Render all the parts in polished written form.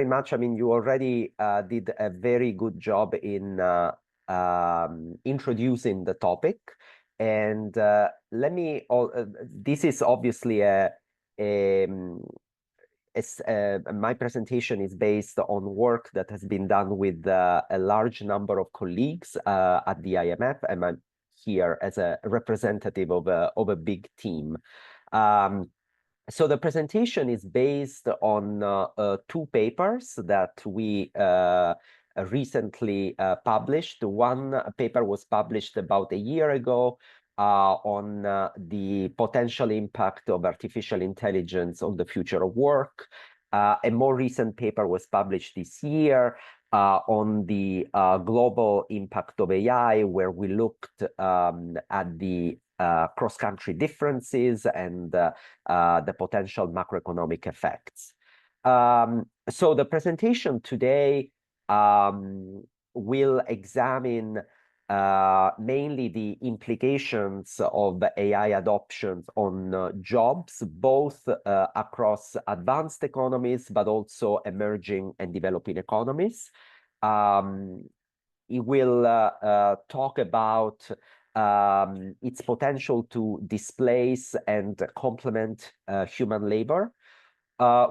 very much. I mean, you already did a very good job in introducing the topic. And this is obviously my presentation is based on work that has been done with a large number of colleagues at the IMF, and I'm here as a representative of a big team. So the presentation is based on two papers that we recently published. One paper was published about a year ago on the potential impact of artificial intelligence on the future of work. A more recent paper was published this year on the global impact of AI, where we looked at the cross-country differences and the potential macroeconomic effects. So the presentation today will examine mainly the implications of AI adoption on jobs, both across advanced economies, but also emerging and developing economies. It will talk about its potential to displace and complement human labor.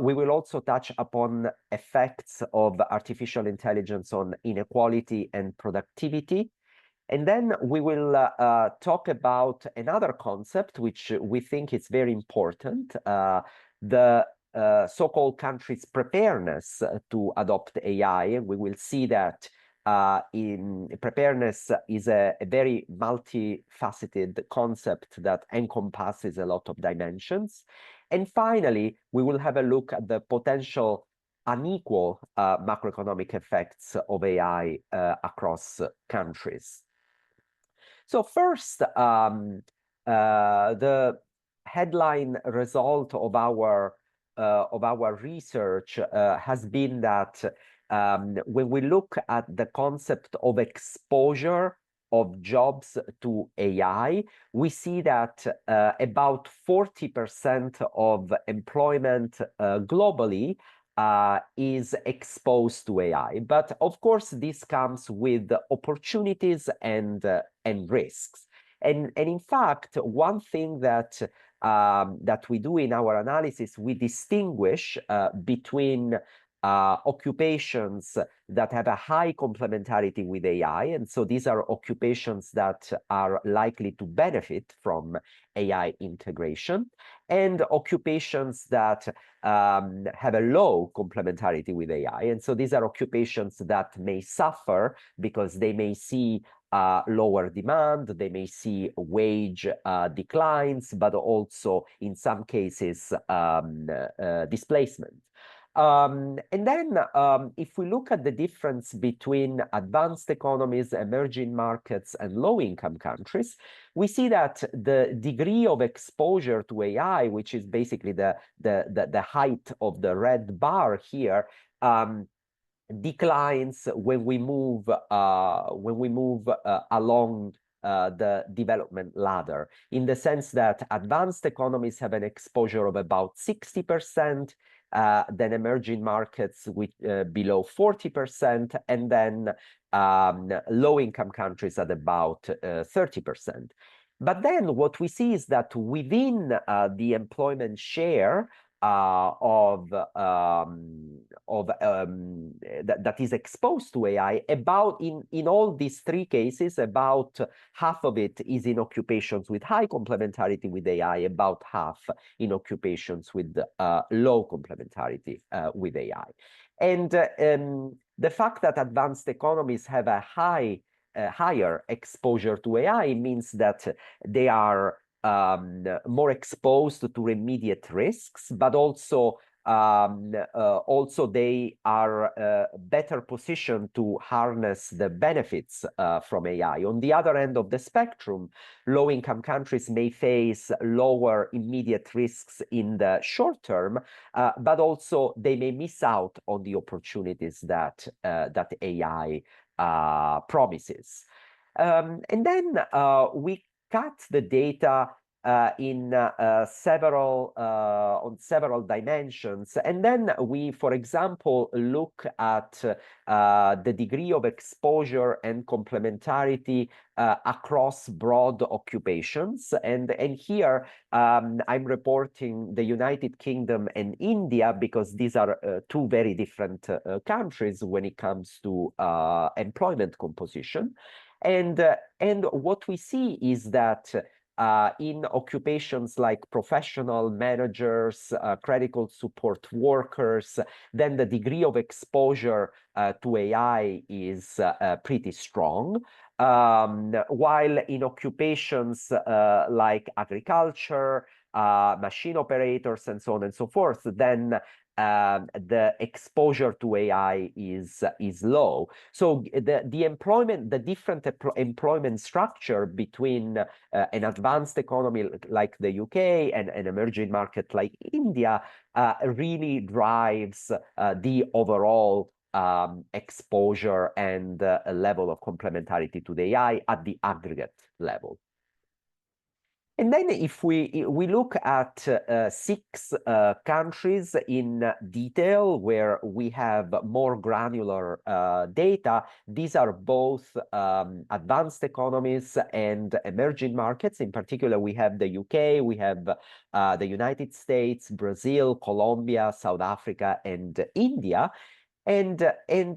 We will also touch upon effects of artificial intelligence on inequality and productivity. And then we will talk about another concept, which we think is very important, the so-called country's preparedness to adopt AI. And we will see that in preparedness is a very multifaceted concept that encompasses a lot of dimensions. And finally, we will have a look at the potential unequal macroeconomic effects of AI across countries. So first, the headline result of our research has been that when we look at the concept of exposure of jobs to AI, we see that about 40% of employment globally is exposed to AI. But of course, this comes with opportunities and risks. And in fact, one thing that we do in our analysis, we distinguish between occupations that have a high complementarity with AI. And so these are occupations that are likely to benefit from AI integration, and occupations that have a low complementarity with AI. And so these are occupations that may suffer because they may see lower demand, they may see wage declines, but also in some cases displacement. And then if we look at the difference between advanced economies, emerging markets, and low-income countries, we see that the degree of exposure to AI, which is basically the height of the red bar here, declines when we move along the development ladder, in the sense that advanced economies have an exposure of about 60%, then emerging markets with below 40%, and then low-income countries at about 30%. But then what we see is that within the employment share that is exposed to AI, about in all these three cases, about half of it is in occupations with high complementarity with AI, about half in occupations with low complementarity with AI. And the fact that advanced economies have a higher exposure to AI means that they are more exposed to immediate risks, but also they are better positioned to harness the benefits from AI. On the other end of the spectrum, low-income countries may face lower immediate risks in the short term, but also they may miss out on the opportunities that AI promises. And then we cut the data on several dimensions. And then we, for example, look at the degree of exposure and complementarity across broad occupations. And here I'm reporting the United Kingdom and India because these are two very different countries when it comes to employment composition. And what we see is that in occupations like professional managers, critical support workers, then the degree of exposure to AI is pretty strong. While in occupations like agriculture, machine operators, and so on and so forth, then the exposure to AI is low. So the different employment structure between an advanced economy like the UK and an emerging market like India really drives the overall exposure and a level of complementarity to the AI at the aggregate level. And then if we look at 6 countries in detail where we have more granular data, these are both advanced economies and emerging markets. In particular, we have the UK, we have the United States, Brazil, Colombia, South Africa, and India. And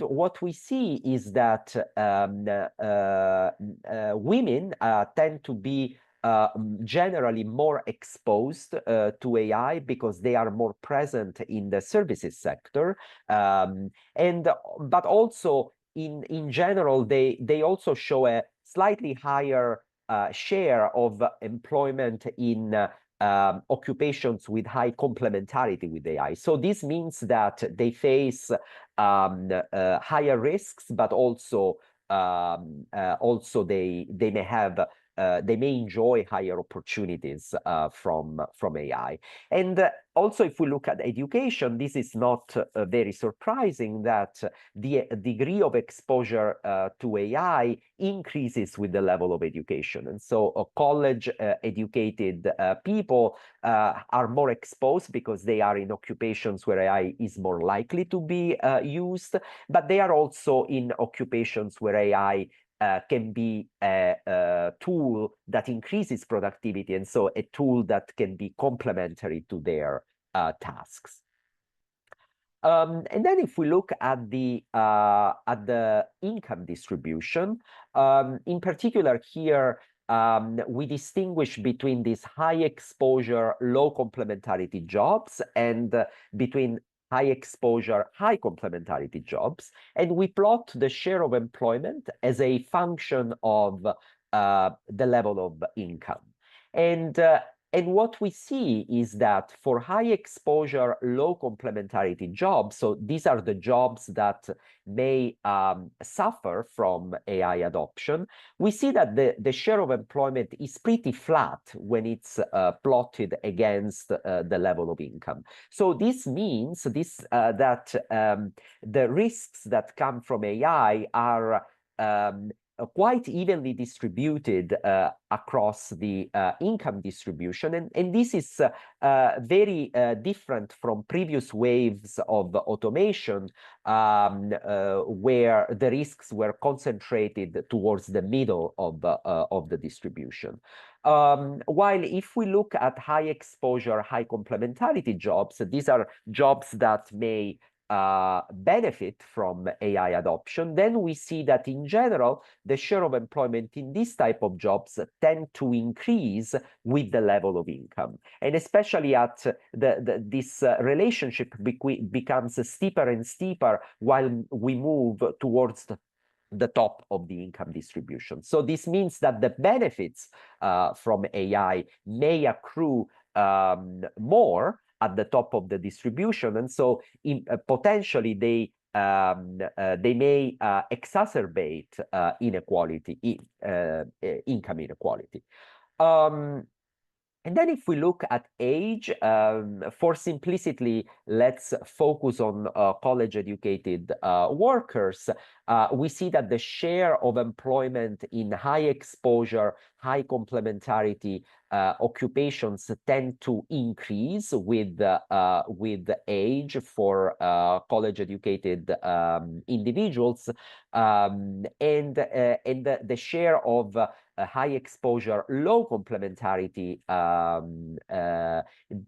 what we see is that women tend to be generally more exposed to AI because they are more present in the services sector, but also in general they also show a slightly higher share of employment in occupations with high complementarity with AI. So this means that they face higher risks, but also they may have they may enjoy higher opportunities from AI. And also, if we look at education, this is not very surprising that the degree of exposure to AI increases with the level of education. And so college-educated people are more exposed because they are in occupations where AI is more likely to be used, but they are also in occupations where AI can be a tool that increases productivity, and so a tool that can be complementary to their tasks. And then if we look at the income distribution, in particular here, we distinguish between these high exposure, low complementarity jobs and between high exposure, high complementarity jobs. And we plot the share of employment as a function of the level of income. And what we see is that for high exposure, low complementarity jobs, so these are the jobs that may suffer from AI adoption, we see that the share of employment is pretty flat when it's plotted against the level of income. So this means that the risks that come from AI are quite evenly distributed across the income distribution. And this is very different from previous waves of automation where the risks were concentrated towards the middle of the distribution. While if we look at high exposure, high complementarity jobs, these are jobs that may benefit from AI adoption, then we see that in general, the share of employment in this type of jobs tend to increase with the level of income. And especially at this relationship becomes steeper and steeper while we move towards the top of the income distribution. So this means that the benefits from AI may accrue more at the top of the distribution, and so potentially they may exacerbate inequality, income inequality. And then if we look at age, for simplicity, let's focus on college-educated workers. We see that the share of employment in high exposure, high complementarity occupations tend to increase with age for college-educated individuals, and the share of high exposure, low complementarity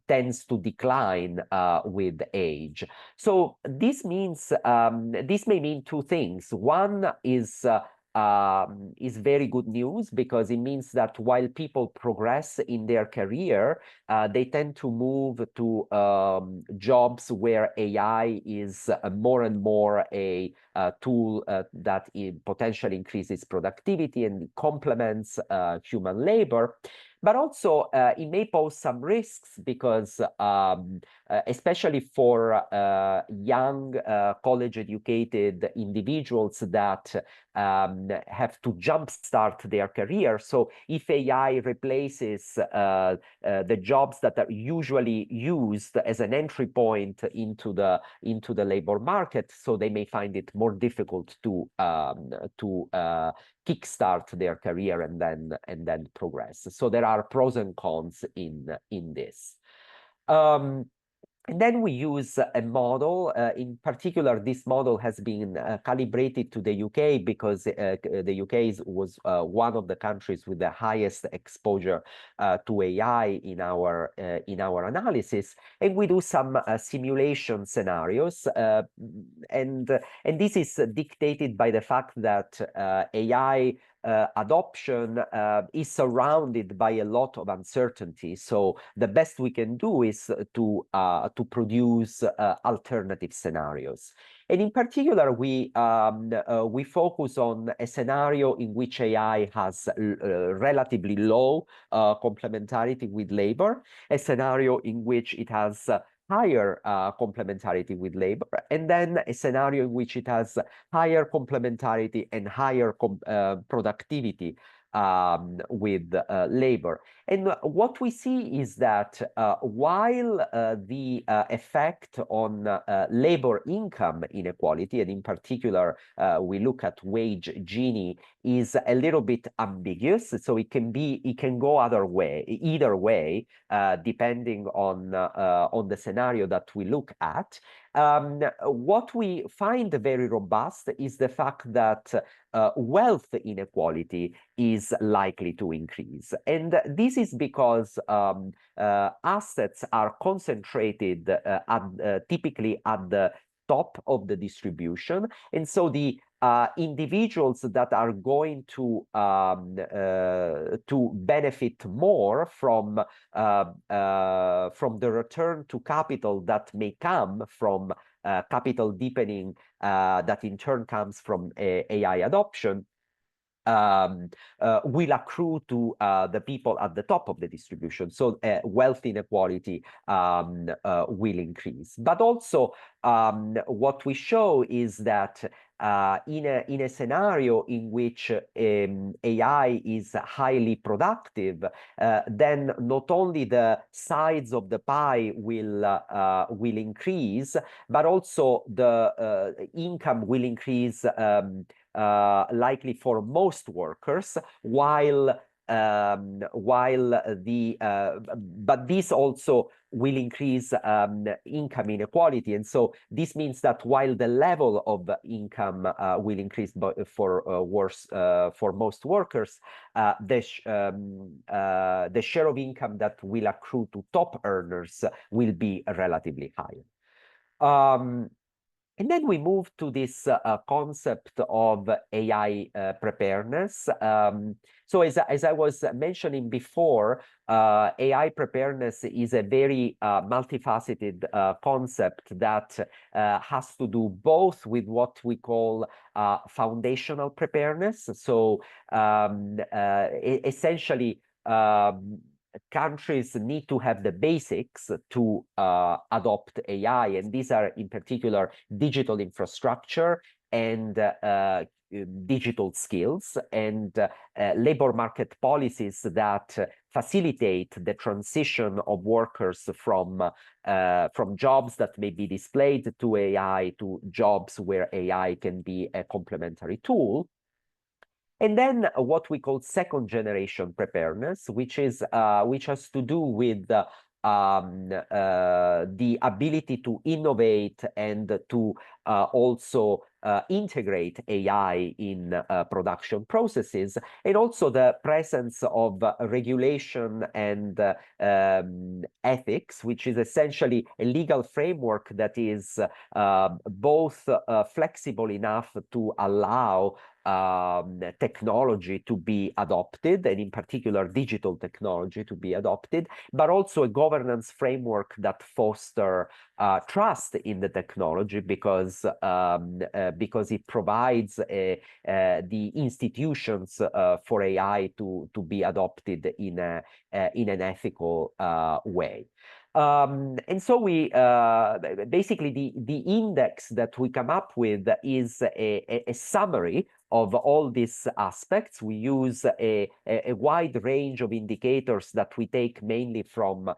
tends to decline with age. So this means this may mean two things. One is very good news because it means that while people progress in their career, they tend to move to jobs where AI is more and more a tool that potentially increases productivity and complements human labor. But also, it may pose some risks because, especially for young college-educated individuals that have to jumpstart their career. So if AI replaces the jobs that are usually used as an entry point into the labor market, so they may find it more difficult to kickstart their career and then progress. So there are pros and cons in this. And then we use a model. In particular, this model has been calibrated to the UK because the UK was one of the countries with the highest exposure to AI in our analysis. And we do some simulation scenarios, and this is dictated by the fact that AI adoption is surrounded by a lot of uncertainty. So the best we can do is to produce alternative scenarios. And in particular, we focus on a scenario in which AI has relatively low complementarity with labor, a scenario in which it has higher complementarity with labor, and then a scenario in which it has higher complementarity and higher productivity with labor. And what we see is that while the effect on labor income inequality, and in particular, we look at wage Gini, is a little bit ambiguous. So it can go either way, depending on the scenario that we look at. What we find very robust is the fact that wealth inequality is likely to increase. And this is because assets are concentrated typically at the top of the distribution. And so the individuals that are going to benefit more from the return to capital that may come from capital deepening that in turn comes from AI adoption will accrue to the people at the top of the distribution. So wealth inequality will increase. But also what we show is that in a scenario in which AI is highly productive, then not only the size of the pie will increase, but also the income will increase likely for most workers, but this also will increase income inequality. And so this means that while the level of income will increase for most workers, the share of income that will accrue to top earners will be relatively higher. And then we move to this concept of AI preparedness. So as I was mentioning before, AI preparedness is a very multifaceted concept that has to do both with what we call foundational preparedness. So essentially, countries need to have the basics to adopt AI, and these are in particular digital infrastructure and digital skills and labor market policies that facilitate the transition of workers from jobs that may be displayed to AI to jobs where AI can be a complementary tool. And then what we call second generation preparedness, which has to do with the ability to innovate and to also integrate AI in production processes, and also the presence of regulation and ethics, which is essentially a legal framework that is both flexible enough to allow technology to be adopted, and in particular digital technology to be adopted, but also a governance framework that foster trust in the technology, because it provides the institutions for AI to be adopted in an ethical way. And so we basically the index that we come up with is a summary of all these aspects. We use a wide range of indicators that we take mainly from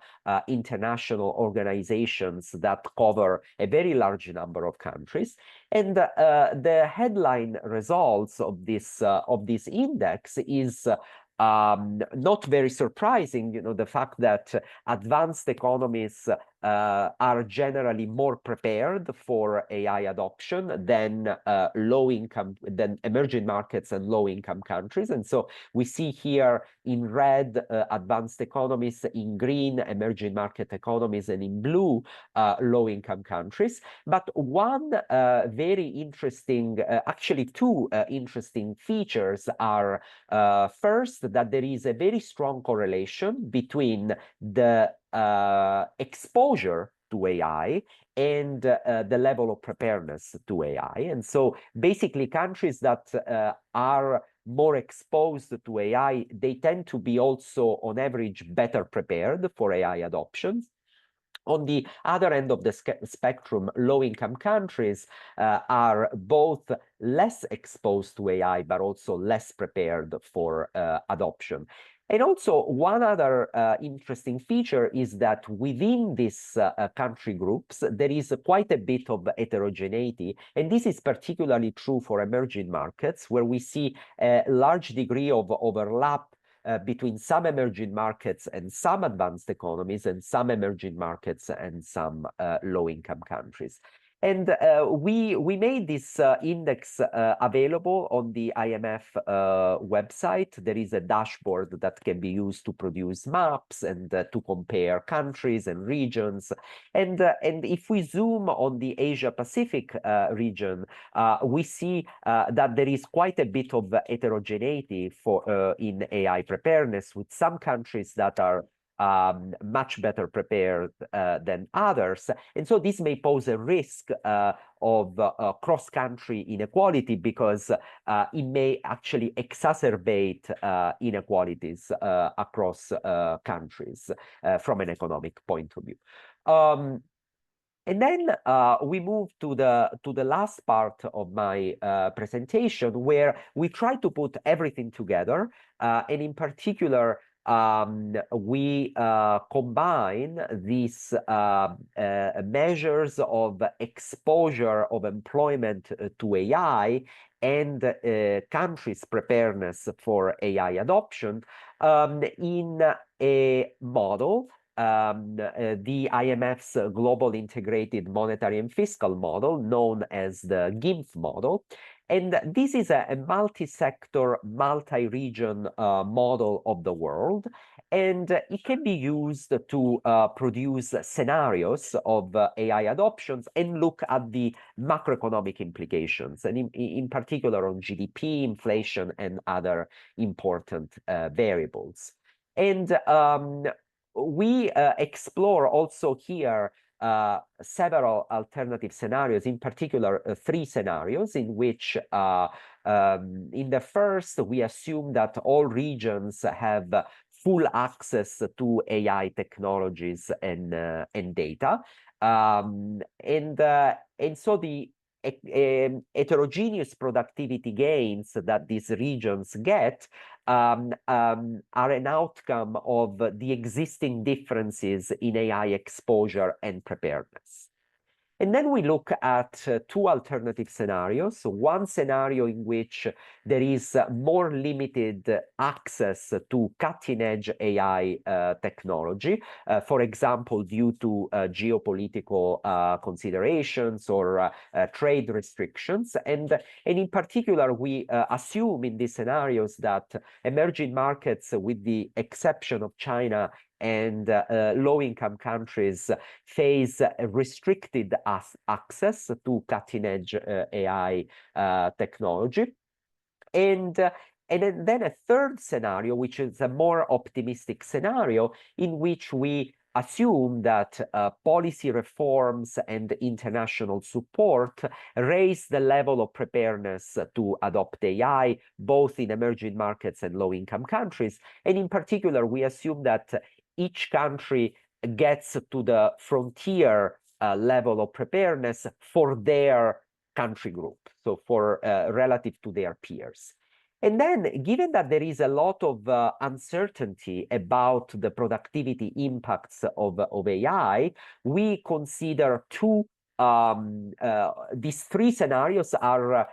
international organizations that cover a very large number of countries. And the headline results of this index is not very surprising, the fact that advanced economies are generally more prepared for AI adoption than emerging markets and low-income countries. And so we see here in red advanced economies, in green emerging market economies, and in blue low-income countries. But one very interesting, actually two interesting features are first, that there is a very strong correlation between the exposure to AI and the level of preparedness to AI. And so basically countries that are more exposed to AI, they tend to be also on average better prepared for AI adoption. On the other end of the spectrum, low-income countries are both less exposed to AI, but also less prepared for adoption. And also, one other interesting feature is that within these country groups, there is quite a bit of heterogeneity. And this is particularly true for emerging markets, where we see a large degree of overlap between some emerging markets and some advanced economies, and some emerging markets and some low-income countries. And we made this index available on the IMF website. There is a dashboard that can be used to produce maps and to compare countries and regions. And if we zoom on the Asia-Pacific region, we see that there is quite a bit of heterogeneity in AI preparedness, with some countries that are much better prepared than others. And so this may pose a risk of cross-country inequality, because it may actually exacerbate inequalities across countries from an economic point of view. And then we move to the last part of my presentation, where we try to put everything together, and in particular, we combine these measures of exposure of employment to AI and countries' preparedness for AI adoption in a model, the IMF's Global Integrated Monetary and Fiscal Model, known as the GIMF model. And this is a multi-sector, multi-region model of the world, and it can be used to produce scenarios of AI adoptions and look at the macroeconomic implications, and in particular on GDP, inflation, and other important variables. And we explore also here several alternative scenarios, in particular 3 scenarios, in which in the first, we assume that all regions have full access to AI technologies and data. And so the heterogeneous productivity gains that these regions get are an outcome of the existing differences in AI exposure and preparedness. And then we look at two alternative scenarios. So one scenario in which there is more limited access to cutting-edge AI technology, for example, due to geopolitical considerations or trade restrictions. And in particular, we assume in these scenarios that emerging markets, with the exception of China and low-income countries, face restricted access to cutting-edge AI technology. And then a third scenario, which is a more optimistic scenario, in which we assume that policy reforms and international support raise the level of preparedness to adopt AI, both in emerging markets and low-income countries. And in particular, we assume that each country gets to the frontier level of preparedness for their country group, so for relative to their peers. And then, given that there is a lot of uncertainty about the productivity impacts of AI, we consider these three scenarios are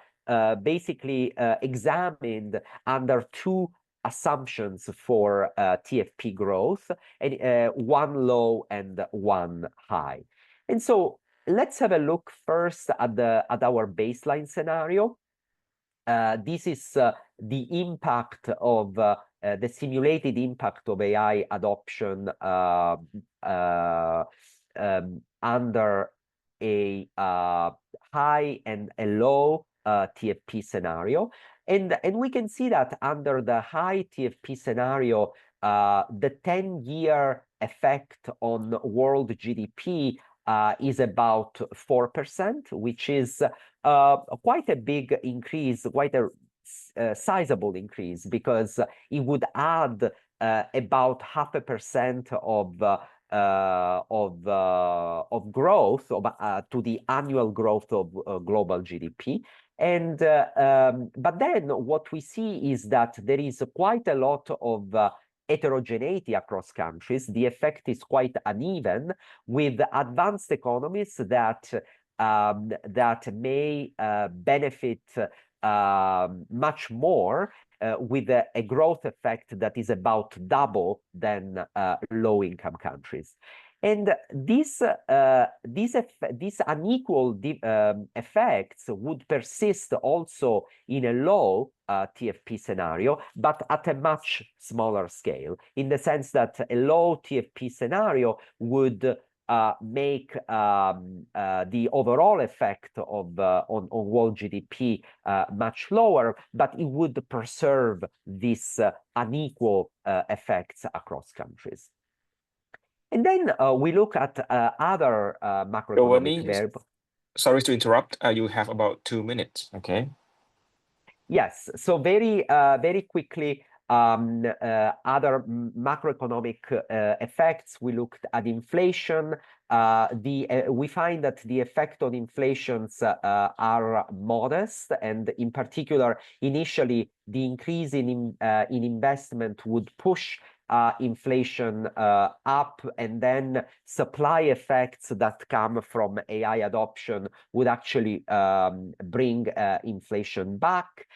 basically examined under two assumptions for TFP growth, and one low and one high. And so let's have a look first at our baseline scenario. This is the impact of the simulated impact of AI adoption under a high and a low TFP scenario. And we can see that under the high TFP scenario, the 10-year effect on world GDP is about 4%, which is quite a big increase, quite a sizable increase, because it would add about 0.5% of growth to the annual growth of global GDP. And but then what we see is that there is quite a lot of heterogeneity across countries. The effect is quite uneven, with advanced economies that may benefit much more, with a growth effect that is about double than low-income countries. And these unequal effects would persist also in a low TFP scenario, but at a much smaller scale, in the sense that a low TFP scenario would make the overall effect of on world GDP much lower, but it would preserve these unequal effects across countries. And then we look at other macroeconomic variables. Sorry to interrupt. You have about 2 minutes. Okay. Yes. So very quickly, other macroeconomic effects. We looked at inflation. We find that the effect on inflations are modest, and in particular, initially, the increase in investment would push inflation up, and then supply effects that come from AI adoption would actually bring inflation back.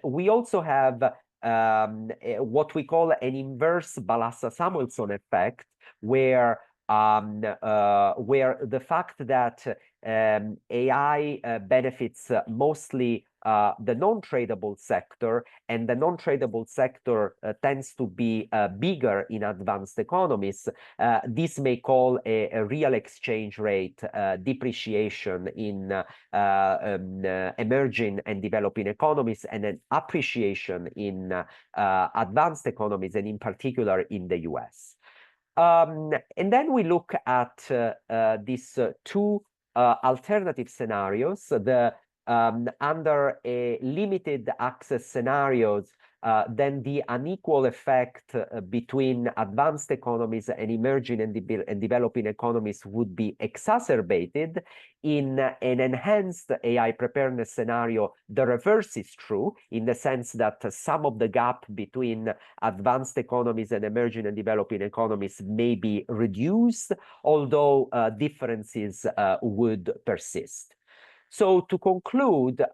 We also have what we call an inverse Balassa-Samuelson effect, where the fact that AI benefits mostly the non-tradable sector, and the non-tradable sector tends to be bigger in advanced economies, this may call a real exchange rate depreciation in emerging and developing economies, and an appreciation in advanced economies, and in particular in the US. And then we look at these two alternative scenarios. Under a limited access scenarios, then the unequal effect between advanced economies and emerging and developing economies would be exacerbated. In an enhanced AI preparedness scenario, the reverse is true, in the sense that some of the gap between advanced economies and emerging and developing economies may be reduced, although differences would persist. So to conclude,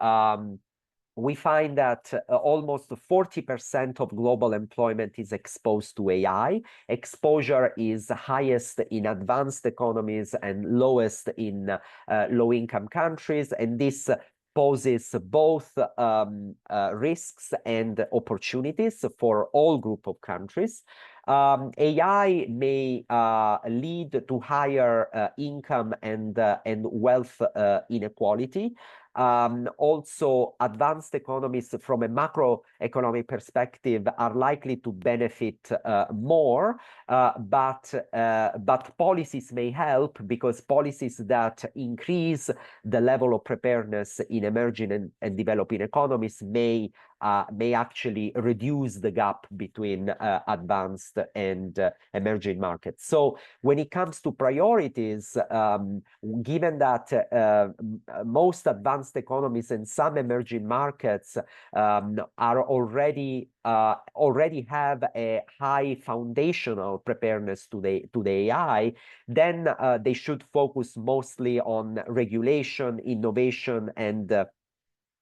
we find that almost 40% of global employment is exposed to AI. Exposure is highest in advanced economies and lowest in low-income countries, and this poses both risks and opportunities for all group of countries. AI may lead to higher income and wealth inequality. Also, advanced economies from a macroeconomic perspective are likely to benefit more, but policies may help, because policies that increase the level of preparedness in emerging and developing economies may actually reduce the gap between advanced and emerging markets. So when it comes to priorities, given that most advanced economies and some emerging markets are already have a high foundational preparedness to the AI, then they should focus mostly on regulation, innovation, and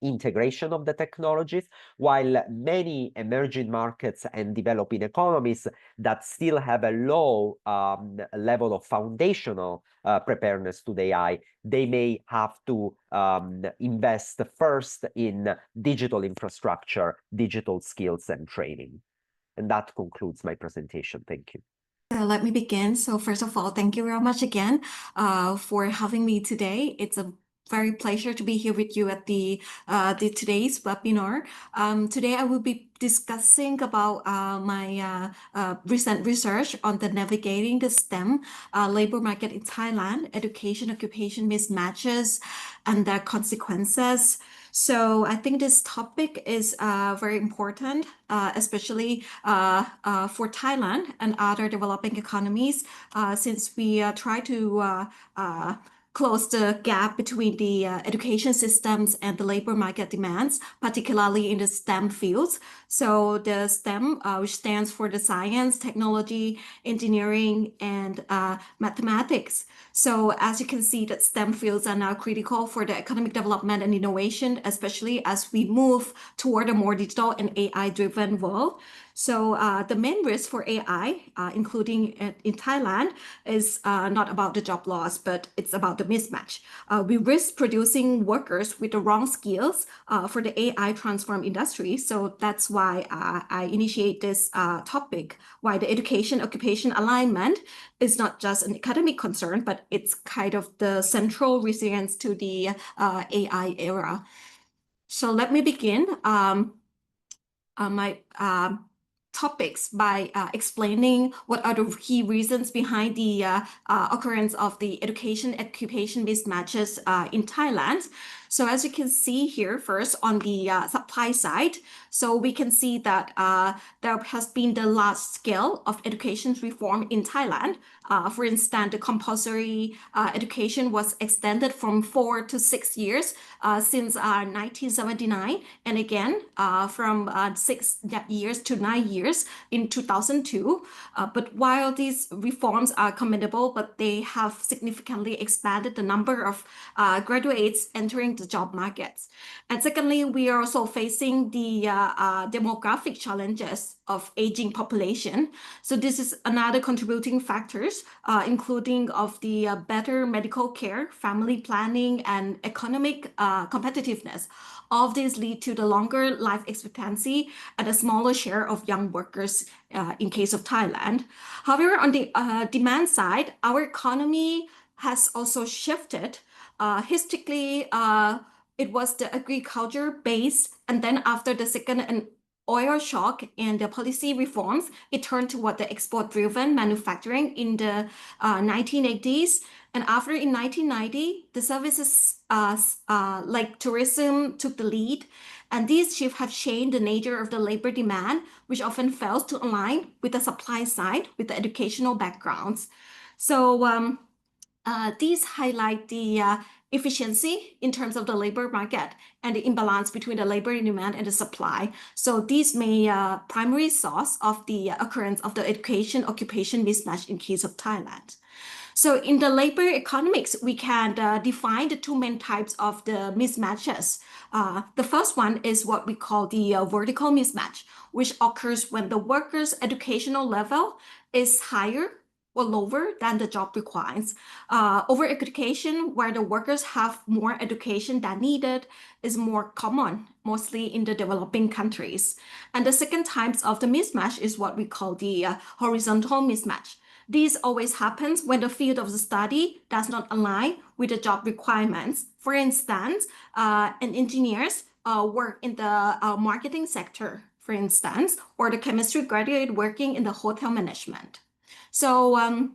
integration of the technologies, while many emerging markets and developing economies that still have a low level of foundational preparedness to the AI, they may have to invest first in digital infrastructure, digital skills, and training. And that concludes my presentation. Thank you. Let me begin. So first of all, thank you very much again for having me today. It's a very pleasure to be here with you at the today's webinar. Today I will be discussing about my recent research on the navigating the STEM labor market in Thailand, education occupation mismatches and their consequences. So I think this topic is very important, especially for Thailand and other developing economies, since we try to close the gap between the education systems and the labor market demands, particularly in the STEM fields. So the STEM, which stands for the science, technology, engineering, and mathematics. So as you can see, that STEM fields are now critical for the economic development and innovation, especially as we move toward a more digital and AI-driven world. So the main risk for AI, including in Thailand, is not about the job loss, but it's about the mismatch. We risk producing workers with the wrong skills for the AI transform industry. So that's why I initiate this topic, why the education occupation alignment is not just an academic concern, but it's kind of the central resilience to the AI era. So let me begin my topics by explaining what are the key reasons behind the occurrence of the education occupation mismatches in Thailand. So as you can see here, first on the supply side, so we can see that there has been the large scale of education reform in Thailand. For instance, the compulsory education was extended from 4 to 6 years since 1979, and again from 6 years to 9 years in 2002. But while these reforms are commendable, but they have significantly expanded the number of graduates entering the job markets. And secondly, we are also facing the demographic challenges of aging population. So this is another contributing factors, including of the better medical care, family planning, and economic competitiveness. All of these lead to the longer life expectancy and a smaller share of young workers in case of Thailand. However, on the demand side, our economy has also shifted. Historically, it was the agriculture based, and then after the second oil shock and the policy reforms, it turned toward the export-driven manufacturing in the 1980s. And after in 1990, the services like tourism took the lead, and these shifts have changed the nature of the labor demand, which often fails to align with the supply side, with the educational backgrounds. So these highlight the efficiency in terms of the labor market and the imbalance between the labor demand and the supply. So these may primary source of the occurrence of the education occupation mismatch in case of Thailand. So in the labor economics, we can define the two main types of the mismatches. The first one is what we call the vertical mismatch, which occurs when the worker's educational level is higher or lower than the job requires. Over-education, where the workers have more education than needed, is more common, mostly in the developing countries. And the second type of the mismatch is what we call the horizontal mismatch. This always happens when the field of the study does not align with the job requirements. For instance, an engineers work in the marketing sector, for instance, or the chemistry graduate working in the hotel management. So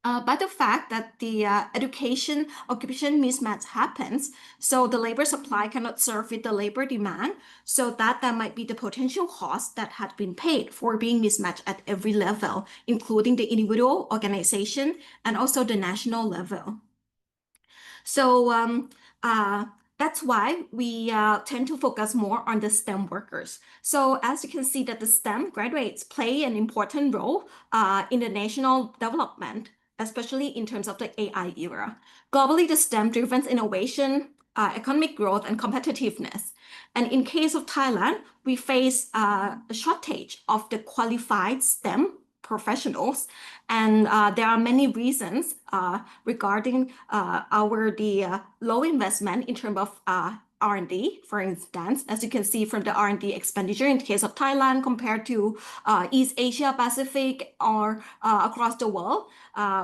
by the fact that the education occupation mismatch happens, so the labor supply cannot serve with the labor demand, so that might be the potential cost that had been paid for being mismatched at every level, including the individual, organization, and also the national level. So that's why we tend to focus more on the STEM workers. So as you can see that the STEM graduates play an important role in the national development, especially in terms of the AI era. Globally, the STEM-driven innovation, economic growth, and competitiveness. And in case of Thailand, we face a shortage of the qualified STEM professionals, and there are many reasons regarding the low investment in terms of R&D, for instance, as you can see from the R&D expenditure in the case of Thailand compared to East Asia Pacific or across the world.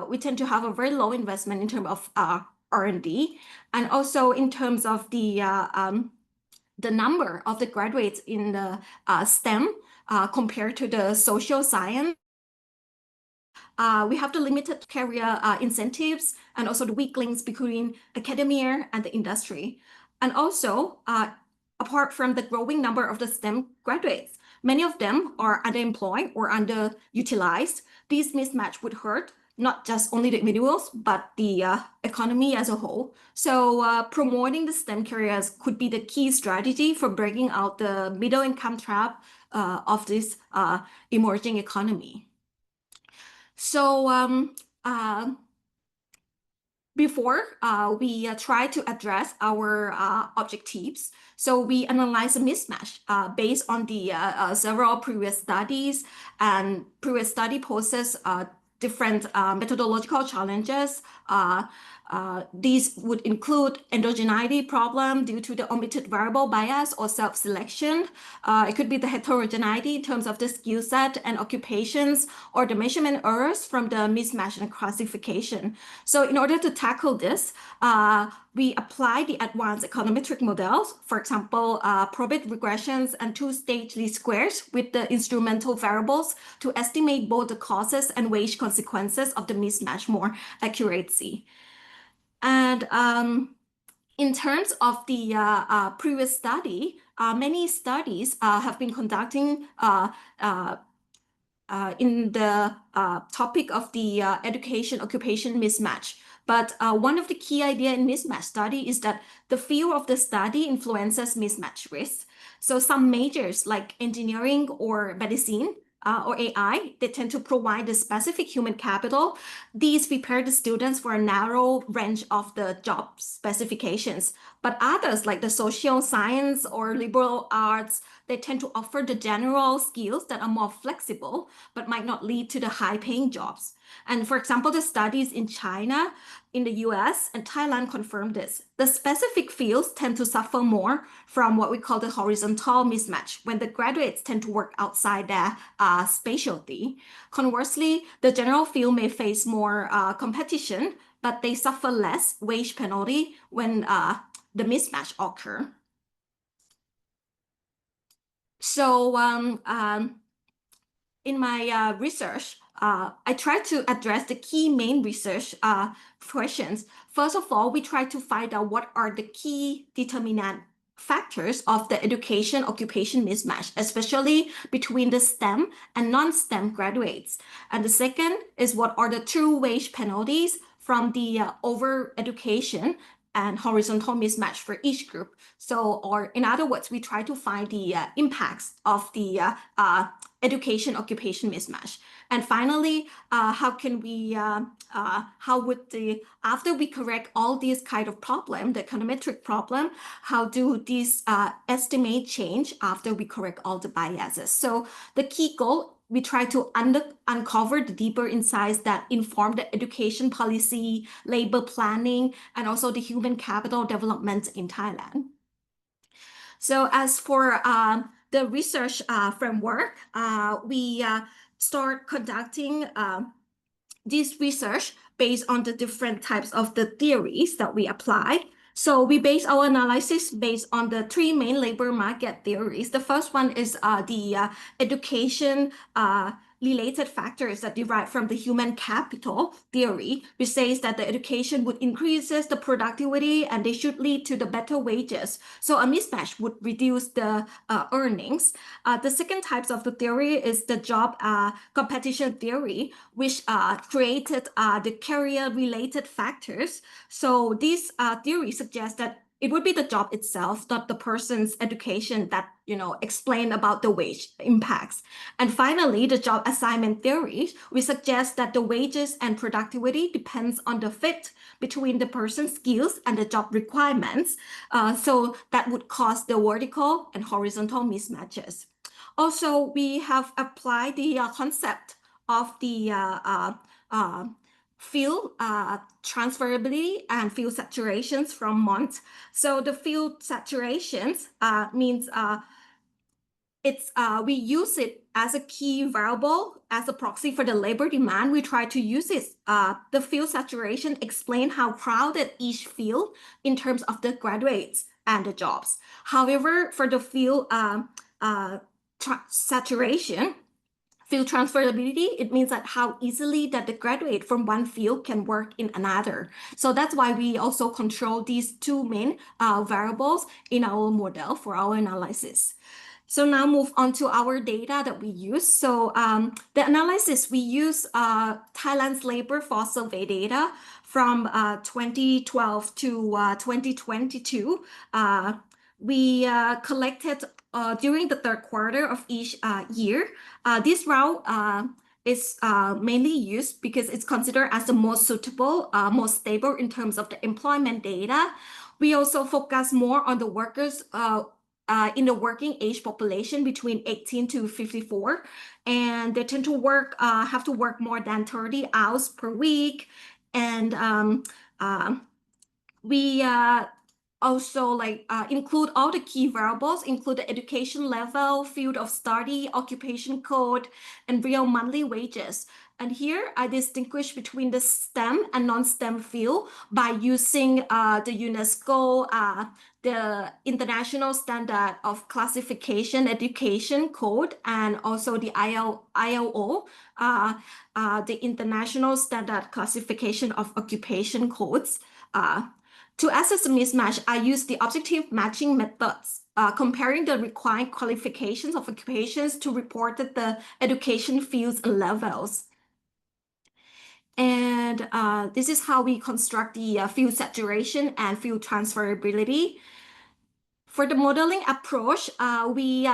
We tend to have a very low investment in terms of R&D, and also in terms of the number of the graduates in the STEM compared to the social science. We have the limited career incentives and also the weak links between academia and the industry. And also, apart from the growing number of the STEM graduates, many of them are underemployed or underutilized. This mismatch would hurt not just only the individuals, but the economy as a whole. So promoting the STEM careers could be the key strategy for breaking out the middle income trap of this emerging economy. So before we try to address our objectives, so we analyze a mismatch based on the several previous studies, and previous study poses different methodological challenges. These would include endogeneity problem due to the omitted variable bias or self-selection. It could be the heterogeneity in terms of the skill set and occupations, or the measurement errors from the mismatch and classification. So in order to tackle this, we apply the advanced econometric models, for example, probit regressions and two-stage least squares with the instrumental variables to estimate both the causes and wage consequences of the mismatch more accuracy. And in terms of the previous study, many studies have been conducting in the topic of the education occupation mismatch. But one of the key ideas in mismatch study is that the field of the study influences mismatch risk. So some majors like engineering or medicine or AI, they tend to provide the specific human capital. These prepare the students for a narrow range of the job specifications. But others like the social science or liberal arts, they tend to offer the general skills that are more flexible, but might not lead to the high-paying jobs. And for example, the studies in China, in the US, and Thailand confirm this. The specific fields tend to suffer more from what we call the horizontal mismatch, when the graduates tend to work outside their specialty. Conversely, the general field may face more competition, but they suffer less wage penalty when the mismatch occur. So in my research, I tried to address the key main research questions. First of all, we tried to find out what are the key determinant factors of the education-occupation mismatch, especially between the STEM and non-STEM graduates. And the second is what are the true wage penalties from the over-education and horizontal mismatch for each group. So, or in other words, we try to find the impacts of the education-occupation mismatch. And finally, how can we, how would the, after we correct all these kind of problem, the econometric problem, how do these estimate change after we correct all the biases? So the key goal, we try to uncover the deeper insights that inform the education policy, labor planning, and also the human capital development in Thailand. So as for the research framework, we start conducting this research based on the different types of the theories that we apply. So we base our analysis based on the three main labor market theories. The first one is the education related factors that derive from the human capital theory, which says that the education would increases the productivity and they should lead to the better wages. So a mismatch would reduce the earnings. The second types of the theory is the job competition theory, which created the career related factors. So this theory suggests that it would be the job itself, not the person's education that, explain about the wage impacts. And finally, the job assignment theory, we suggest that the wages and productivity depends on the fit between the person's skills and the job requirements. So that would cause the vertical and horizontal mismatches. Also, we have applied the concept of the field transferability and field saturations from Mont. So the field saturations means we use it as a key variable, as a proxy for the labor demand. We try to use it. The field saturation explain how crowded each field in terms of the graduates and the jobs. However, for the field saturation, field transferability, it means that how easily that the graduate from one field can work in another. So that's why we also control these two main variables in our model for our analysis. So now move on to our data that we use. So the analysis, we use Thailand's labor force survey data from 2012 to 2022. We collected during the third quarter of each year. This route is mainly used because it's considered as the most suitable, most stable in terms of the employment data. We also focus more on the workers in the working age population between 18 to 54, and they tend to work, have to work more than 30 hours per week. And we also include all the key variables, include the education level, field of study, occupation code, and real monthly wages. And here I distinguish between the STEM and non-STEM field by using the UNESCO, the International Standard of Classification Education Code, and also the ILO, the International Standard Classification of Occupation Codes. To assess the mismatch, I use the objective matching methods, comparing the required qualifications of occupations to reported the education fields and levels. And this is how we construct the field saturation and field transferability. For the modeling approach, we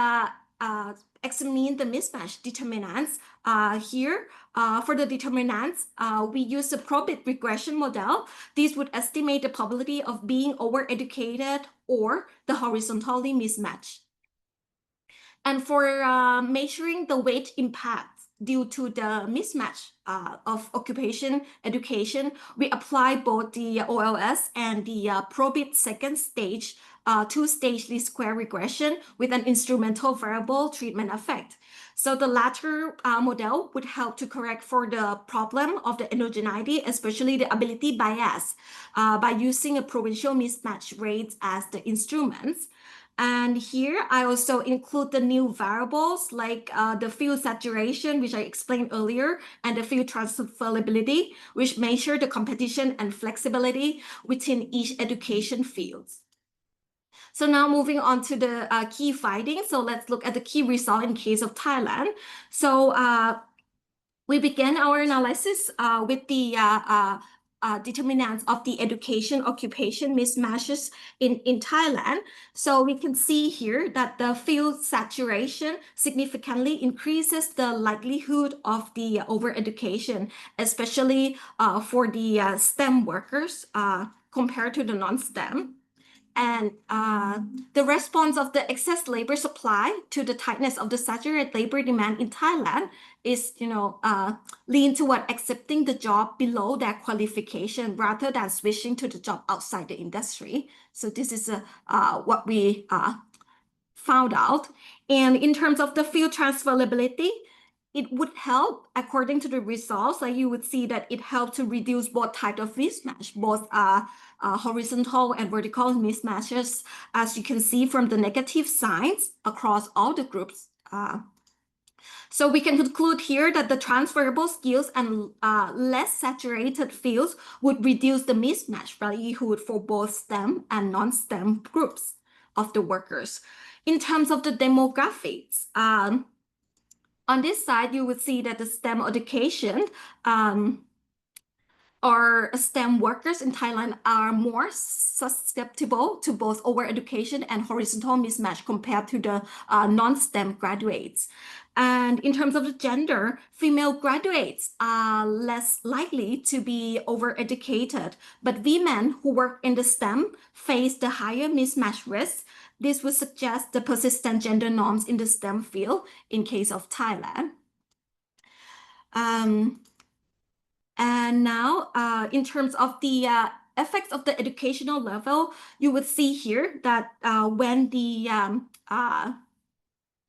examine the mismatch determinants. Here, for the determinants, we use a probit regression model. This would estimate the probability of being overeducated or the horizontally mismatched. And for measuring the wage impact due to the mismatch of occupation education, we apply both the OLS and the probit second stage two-stage least square regression with an instrumental variable treatment effect. So the latter model would help to correct for the problem of the endogeneity, especially the ability bias, by using a provincial mismatch rates as the instruments. And here I also include the new variables like the field saturation, which I explained earlier, and the field transferability, which measure the competition and flexibility within each education field. So now moving on to the key findings. So let's look at the key result in case of Thailand. So we began our analysis with the determinants of the education occupation mismatches in Thailand. So we can see here that the field saturation significantly increases the likelihood of the overeducation, especially for the STEM workers compared to the non-STEM. And the response of the excess labor supply to the tightness of the saturated labor demand in Thailand is, lean toward accepting the job below their qualification rather than switching to the job outside the industry. So this is what we found out. And in terms of the field transferability, it would help, according to the results, like you would see that it helped to reduce both types of mismatch, both horizontal and vertical mismatches, as you can see from the negative signs across all the groups. So we can conclude here that the transferable skills and less saturated fields would reduce the mismatch likelihood for both STEM and non-STEM groups of the workers. In terms of the demographics, on this side, you would see that the STEM education or STEM workers in Thailand are more susceptible to both overeducation and horizontal mismatch compared to the non-STEM graduates. And in terms of the gender, female graduates are less likely to be overeducated, but women who work in the STEM face the higher mismatch risk. This would suggest the persistent gender norms in the STEM field in case of Thailand. And now, in terms of the effects of the educational level, you would see here that when the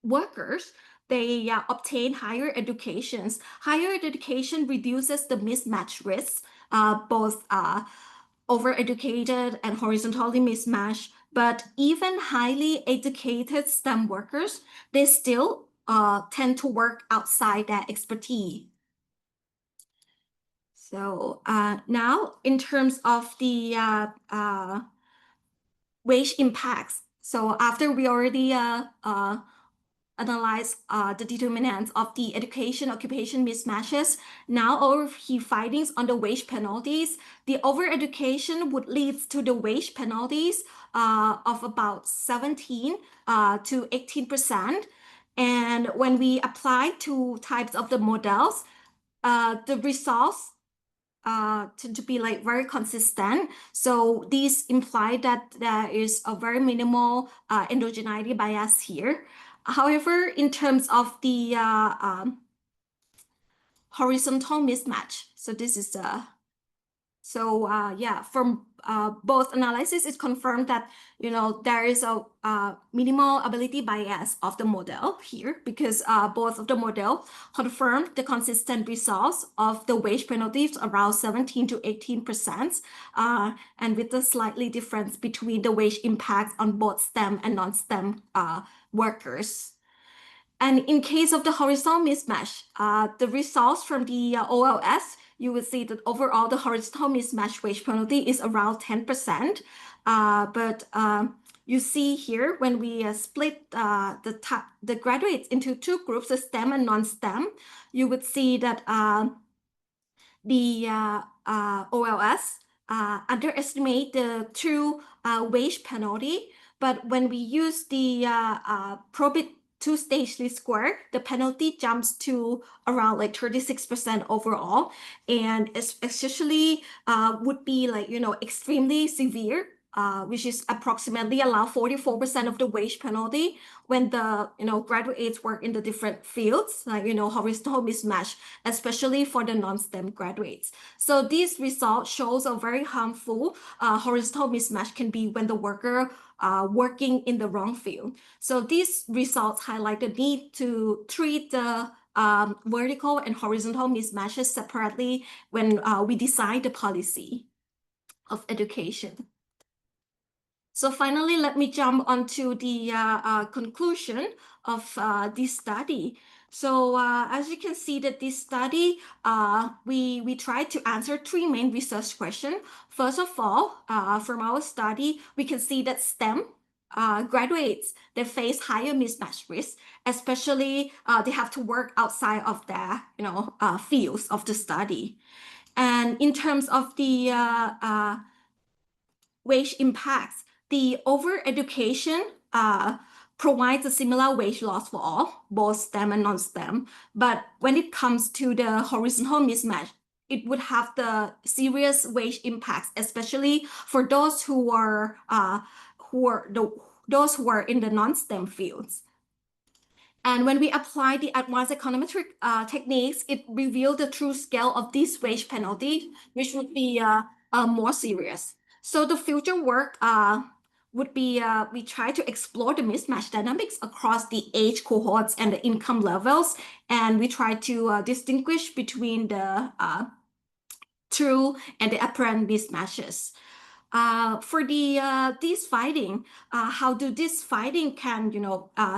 workers, they obtain higher educations. Higher education reduces the mismatch risks, both overeducated and horizontally mismatched. But even highly educated STEM workers, they still tend to work outside their expertise. So now, in terms of the wage impacts, so after we already analyze the determinants of the education occupation mismatches. Now our key findings on the wage penalties. The overeducation would lead to the wage penalties of about 17 to 18%. And when we apply two types of the models, the results tend to be like very consistent. So these imply that there is a very minimal endogeneity bias here. However, in terms of the horizontal mismatch, so this is from both analysis, it's confirmed that there is a minimal ability bias of the model here because both of the model confirmed the consistent results of the wage penalties around 17 to 18%, and with a slightly difference between the wage impacts on both STEM and non-STEM workers. And in case of the horizontal mismatch, the results from the OLS, you will see that overall the horizontal mismatch wage penalty is around 10%. But you see here when we split the graduates into two groups, the STEM and non-STEM, you would see that the OLS underestimate the true wage penalty. But when we use the probit two-stage least square, the penalty jumps to around like 36% overall, and especially would be like extremely severe, which is approximately around 44% of the wage penalty when the graduates work in the different fields, like horizontal mismatch, especially for the non-STEM graduates. So this result shows a very harmful horizontal mismatch can be when the worker working in the wrong field. So these results highlight the need to treat the vertical and horizontal mismatches separately when we design the policy of education. So finally, let me jump onto the conclusion of this study. So as you can see that this study, we tried to answer three main research questions. First of all, from our study, we can see that STEM graduates, they face higher mismatch risk, especially they have to work outside of their fields of the study. And in terms of the wage impacts, the over-education provides a similar wage loss for all, both STEM and non-STEM. But when it comes to the horizontal mismatch, it would have the serious wage impacts, especially for those who are those who are in the non-STEM fields. And when we apply the advanced econometric techniques, it revealed the true scale of this wage penalty, which would be more serious. So the future work would be we try to explore the mismatch dynamics across the age cohorts and the income levels, and we try to distinguish between the true and the apparent mismatches. For this finding, how do this finding can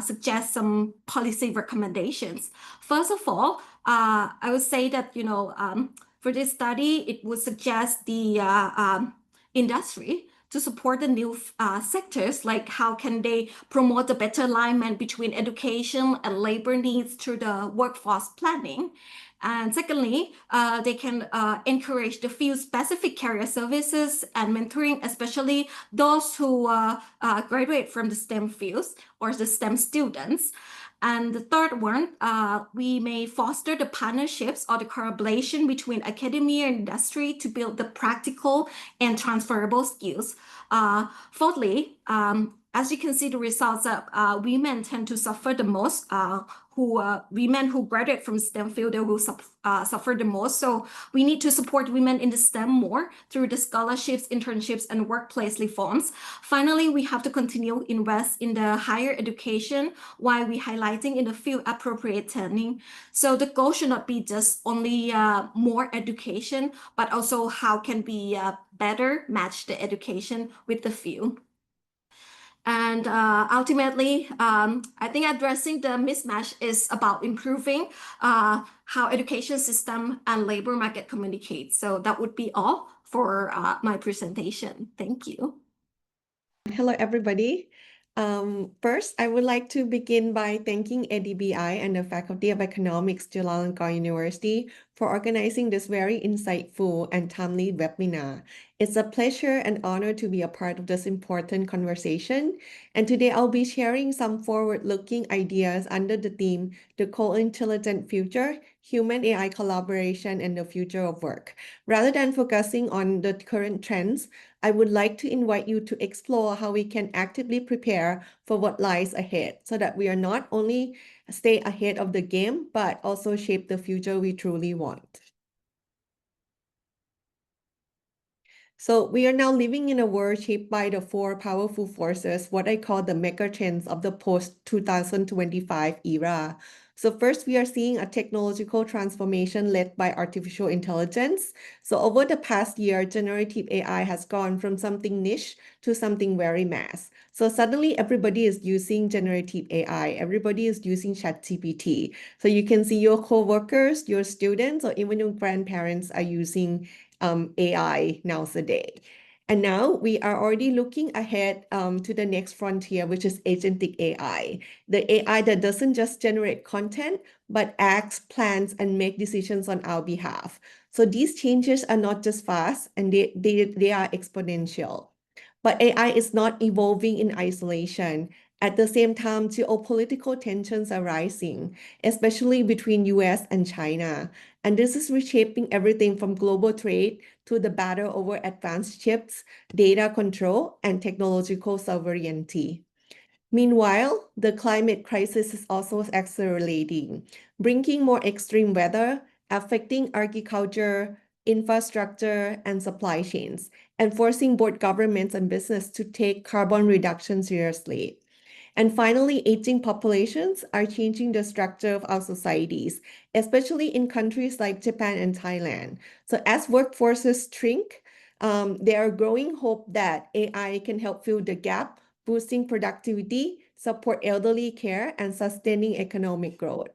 suggest some policy recommendations? First of all, I would say that for this study, it would suggest the industry to support the new sectors, like how can they promote a better alignment between education and labor needs through the workforce planning. And secondly, they can encourage the field-specific career services and mentoring, especially those who graduate from the STEM fields or the STEM students. And the third one, we may foster the partnerships or the collaboration between academia and industry to build the practical and transferable skills. Fourthly, as you can see, the results of women tend to suffer the most. Women who graduate from STEM field, they will suffer the most. So we need to support women in the STEM more through the scholarships, internships, and workplace reforms. Finally, we have to continue invest in the higher education while we highlighting in the field appropriate training. So the goal should not be just only more education, but also how can we better match the education with the field. And ultimately, I think addressing the mismatch is about improving how education system and labor market communicate. So that would be all for my presentation. Thank you. Hello, everybody. First, I would like to begin by thanking ADBI and the Faculty of Economics, Chulalongkorn University, for organizing this very insightful and timely webinar. It's a pleasure and honor to be a part of this important conversation. And today I'll be sharing some forward-looking ideas under the theme, The Co-Intelligent Future, Human AI Collaboration and the Future of Work. Rather than focusing on the current trends, I would like to invite you to explore how we can actively prepare for what lies ahead so that we are not only stay ahead of the game, but also shape the future we truly want. So we are now living in a world shaped by the four powerful forces, what I call the mega trends of the post-2025 era. So first, we are seeing a technological transformation led by artificial intelligence. So over the past year, generative AI has gone from something niche to something very mass. So suddenly everybody is using generative AI. Everybody is using ChatGPT. So you can see your coworkers, your students, or even your grandparents are using AI nowadays. And now we are already looking ahead to the next frontier, which is agentic AI. The AI that doesn't just generate content, but acts, plans, and make decisions on our behalf. So these changes are not just fast, and they are exponential. But AI is not evolving in isolation. At the same time, geopolitical tensions are rising, especially between US and China. And this is reshaping everything from global trade to the battle over advanced chips, data control, and technological sovereignty. Meanwhile, the climate crisis is also accelerating, bringing more extreme weather, affecting agriculture, infrastructure, and supply chains, and forcing both governments and business to take carbon reduction seriously. And finally, aging populations are changing the structure of our societies, especially in countries like Japan and Thailand. So as workforces shrink, There are growing hope that AI can help fill the gap, boosting productivity, support elderly care, and sustaining economic growth.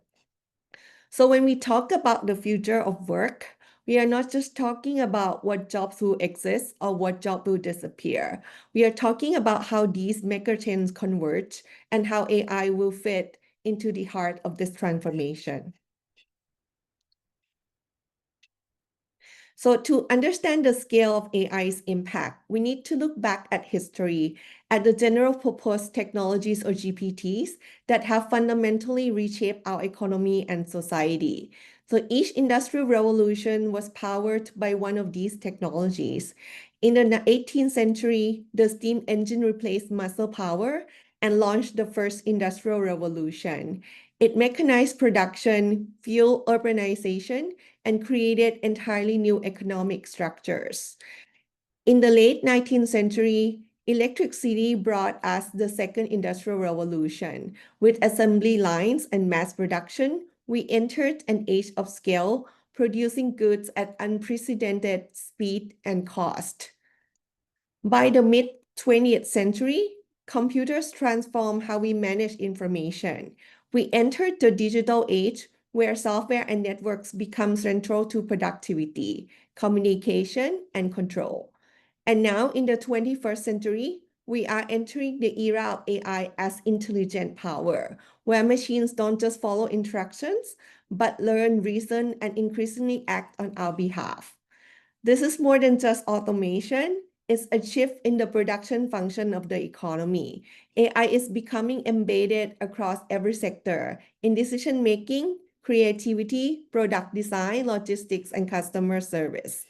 So when we talk about the future of work, we are not just talking about what jobs will exist or what job will disappear. We are talking about how these megatrends converge and how AI will fit into the heart of this transformation. So to understand the scale of AI's impact, we need to look back at history, at the general purpose technologies or GPTs that have fundamentally reshaped our economy and society. So each industrial revolution was powered by one of these technologies. In the 18th century, the steam engine replaced muscle power and launched the first industrial revolution. It mechanized production, fueled urbanization, and created entirely new economic structures. In the late 19th century, electricity brought us the second industrial revolution. With assembly lines and mass production, we entered an age of scale, producing goods at unprecedented speed and cost. By the mid-20th century, computers transformed how we manage information. We entered the digital age where software and networks become central to productivity, communication, and control. And now in the 21st century, we are entering the era of AI as intelligent power, where machines don't just follow instructions, but learn, reason, and increasingly act on our behalf. This is more than just automation. It's a shift in the production function of the economy. AI is becoming embedded across every sector in decision-making, creativity, product design, logistics, and customer service.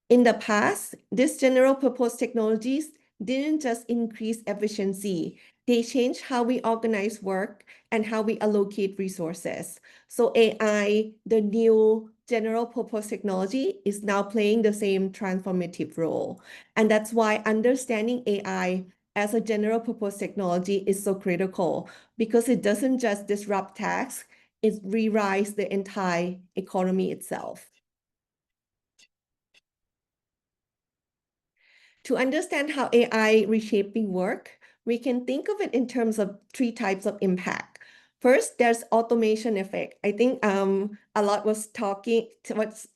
In the past, these general-purpose technologies didn't just increase efficiency, they changed how we organize work and how we allocate resources. So AI, the new general-purpose technology, is now playing the same transformative role. And that's why understanding AI as a general-purpose technology is so critical, because it doesn't just disrupt tasks, it rewrites the entire economy itself. To understand how AI reshaping work, we can think of it in terms of three types of impact. First, there's automation effect. I think a lot was talking,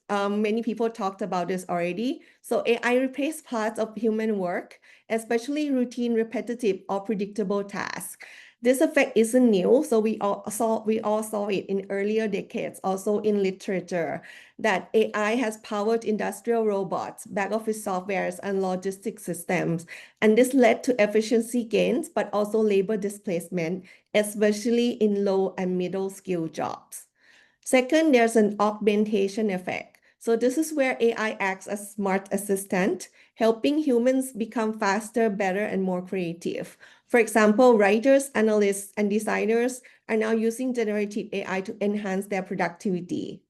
many people talked about this already. So AI replaced parts of human work, especially routine, repetitive, or predictable tasks. This effect isn't new, so we all saw it in earlier decades, also in literature, that AI has powered industrial robots, back office softwares, and logistics systems. And this led to efficiency gains, but also labor displacement, especially in low and middle skill jobs. Second, there's an augmentation effect. So this is where AI acts as smart assistant, helping humans become faster, better, and more creative. For example, writers, analysts, and designers are now using generative AI to enhance their productivity.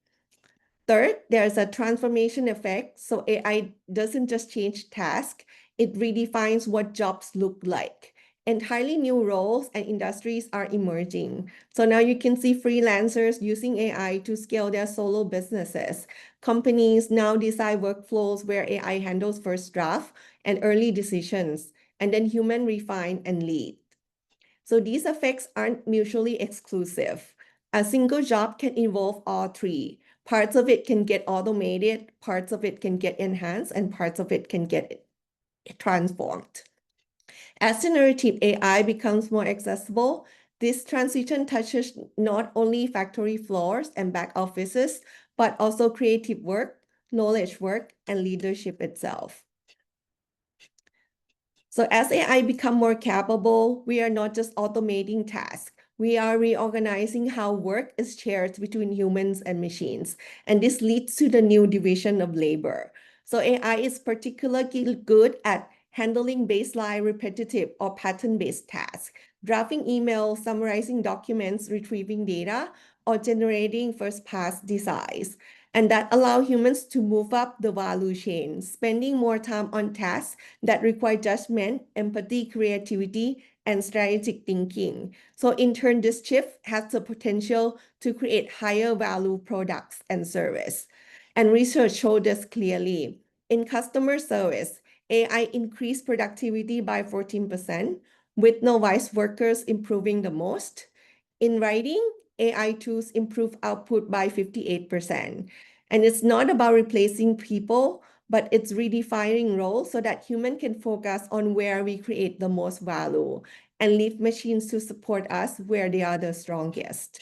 Third, there's a transformation effect. So AI doesn't just change tasks, it redefines what jobs look like. Entirely new roles and industries are emerging. So now you can see freelancers using AI to scale their solo businesses. Companies now design workflows where AI handles first draft and early decisions, and then human refine and lead. So these effects aren't mutually exclusive. A single job can involve all three. Parts of it can get automated, parts of it can get enhanced, and parts of it can get transformed. As generative AI becomes more accessible, this transition touches not only factory floors and back offices, but also creative work, knowledge work, and leadership itself. So as AI become more capable, we are not just automating tasks. We are reorganizing how work is shared between humans and machines. And this leads to the new division of labor. So AI is particularly good at handling baseline, repetitive, or pattern-based tasks, drafting emails, summarizing documents, retrieving data, or generating first-pass designs. And that allow humans to move up the value chain, spending more time on tasks that require judgment, empathy, creativity, and strategic thinking. So in turn, this shift has the potential to create higher value products and service. And research showed this clearly. In customer service, AI increased productivity by 14%, with novice workers improving the most. In writing, AI tools improve output by 58%. And it's not about replacing people, but it's redefining roles so that humans can focus on where we create the most value and leave machines to support us where they are the strongest.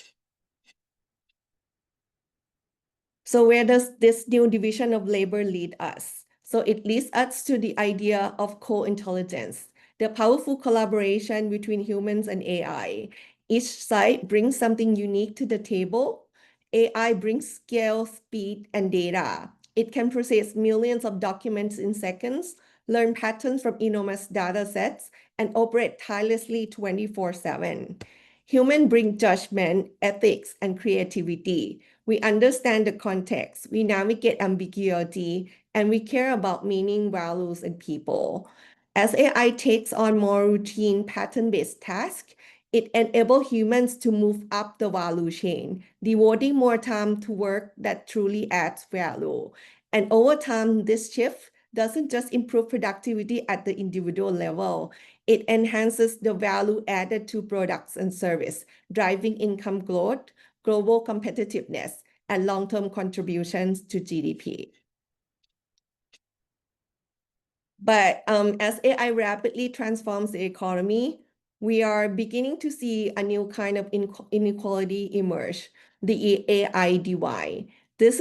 So where does this new division of labor lead us? So it leads us to the idea of co-intelligence, the powerful collaboration between humans and AI. Each side brings something unique to the table. AI brings scale, speed, and data. It can process millions of documents in seconds, learn patterns from enormous data sets, and operate tirelessly 24/7. Humans bring judgment, ethics, and creativity. We understand the context, we navigate ambiguity, and we care about meaning, values, and people. As AI takes on more routine, pattern-based tasks, it enables humans to move up the value chain, devoting more time to work that truly adds value. And over time, this shift doesn't just improve productivity at the individual level, it enhances the value added to products and service, driving income growth, global competitiveness, and long-term contributions to GDP. But as AI rapidly transforms the economy, we are beginning to see a new kind of inequality emerge, the AI divide. This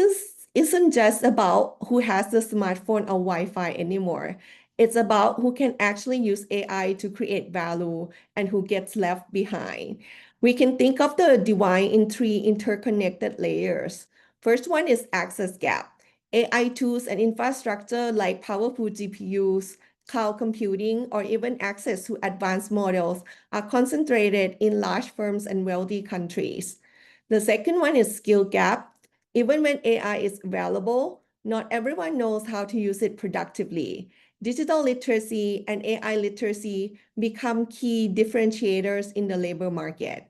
isn't just about who has the smartphone or Wi-Fi anymore. It's about who can actually use AI to create value and who gets left behind. We can think of the divide in three interconnected layers. First one is access gap. AI tools and infrastructure like powerful GPUs, cloud computing, or even access to advanced models are concentrated in large firms and wealthy countries. The second one is skill gap. Even when AI is available, not everyone knows how to use it productively. Digital literacy and AI literacy become key differentiators in the labor market.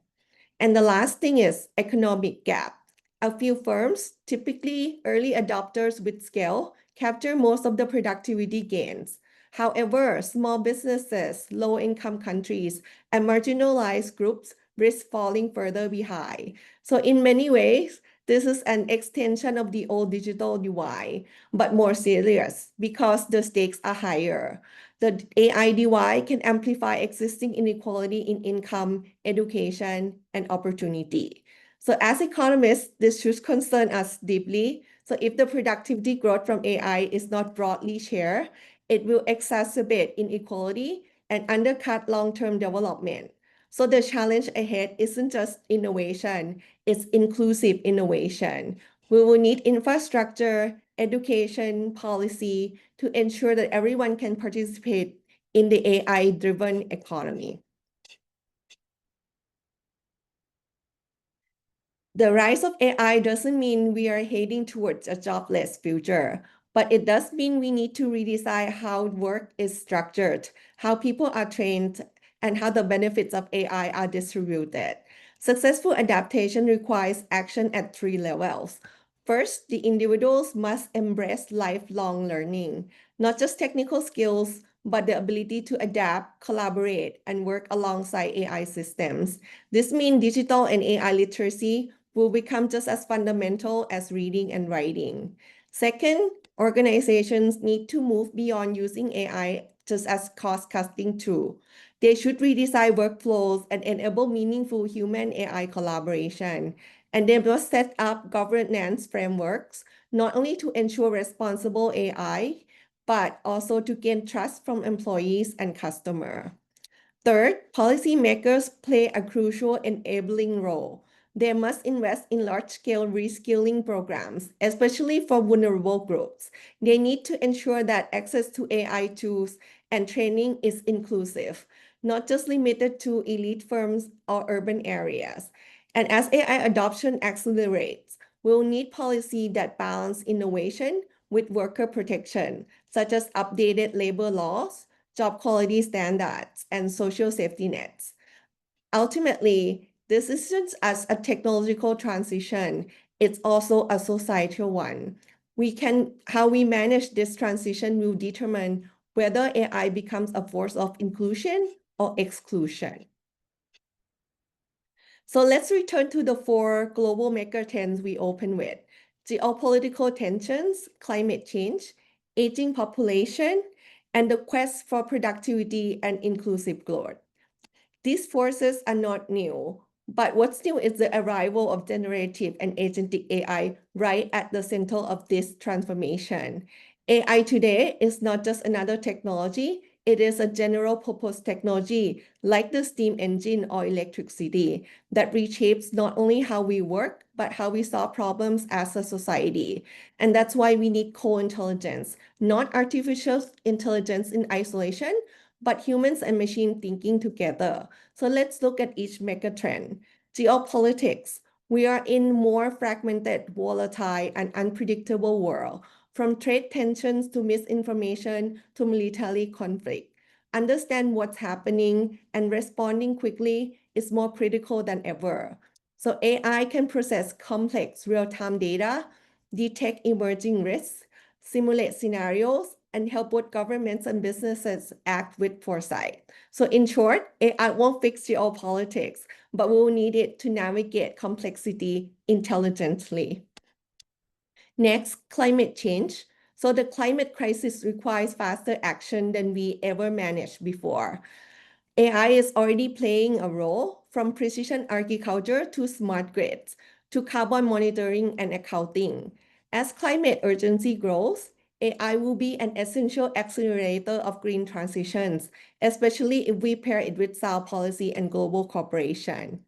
And the last thing is economic gap. A few firms, typically early adopters with scale, capture most of the productivity gains. However, small businesses, low-income countries, and marginalized groups risk falling further behind. So in many ways, this is an extension of the old digital divide, but more serious because the stakes are higher. The AI divide can amplify existing inequality in income, education, and opportunity. So as economists, this should concern us deeply. So if the productivity growth from AI is not broadly shared, it will exacerbate inequality and undercut long-term development. So the challenge ahead isn't just innovation, it's inclusive innovation. We will need infrastructure, education, policy to ensure that everyone can participate in the AI-driven economy. The rise of AI doesn't mean we are heading towards a jobless future, but it does mean we need to redesign how work is structured, how people are trained, and how the benefits of AI are distributed. Successful adaptation requires action at three levels. First, the individuals must embrace lifelong learning, not just technical skills, but the ability to adapt, collaborate, and work alongside AI systems. This means digital and AI literacy will become just as fundamental as reading and writing. Second, organizations need to move beyond using AI just as cost-cutting tool. They should redesign workflows and enable meaningful human-AI collaboration. And they must set up governance frameworks, not only to ensure responsible AI, but also to gain trust from employees and customers. Third, policymakers play a crucial enabling role. They must invest in large-scale reskilling programs, especially for vulnerable groups. They need to ensure that access to AI tools and training is inclusive, not just limited to elite firms or urban areas. And as AI adoption accelerates, we'll need policy that balance innovation with worker protection, such as updated labor laws, job quality standards, and social safety nets. Ultimately, this isn't as a technological transition, it's also a societal one. How we manage this transition will determine whether AI becomes a force of inclusion or exclusion. So let's return to the 4 global megatrends we opened with: geopolitical tensions, climate change, aging population, and the quest for productivity and inclusive growth. These forces are not new, but what's new is the arrival of generative and agentic AI right at the center of this transformation. AI today is not just another technology, it is a general purpose technology like the steam engine or electricity that reshapes not only how we work, but how we solve problems as a society. And that's why we need co-intelligence, not artificial intelligence in isolation, but humans and machine thinking together. So let's look at each megatrend. Geopolitics. We are in more fragmented, volatile, and unpredictable world, from trade tensions to misinformation to military conflict. Understand what's happening and responding quickly is more critical than ever. So AI can process complex real-time data, detect emerging risks, simulate scenarios, and help both governments and businesses act with foresight. So in short, AI won't fix geopolitics, but we'll need it to navigate complexity intelligently. Next, climate change. So the climate crisis requires faster action than we ever managed before. AI is already playing a role, from precision agriculture to smart grids to carbon monitoring and accounting. As climate urgency grows, AI will be an essential accelerator of green transitions, especially if we pair it with sound policy and global cooperation.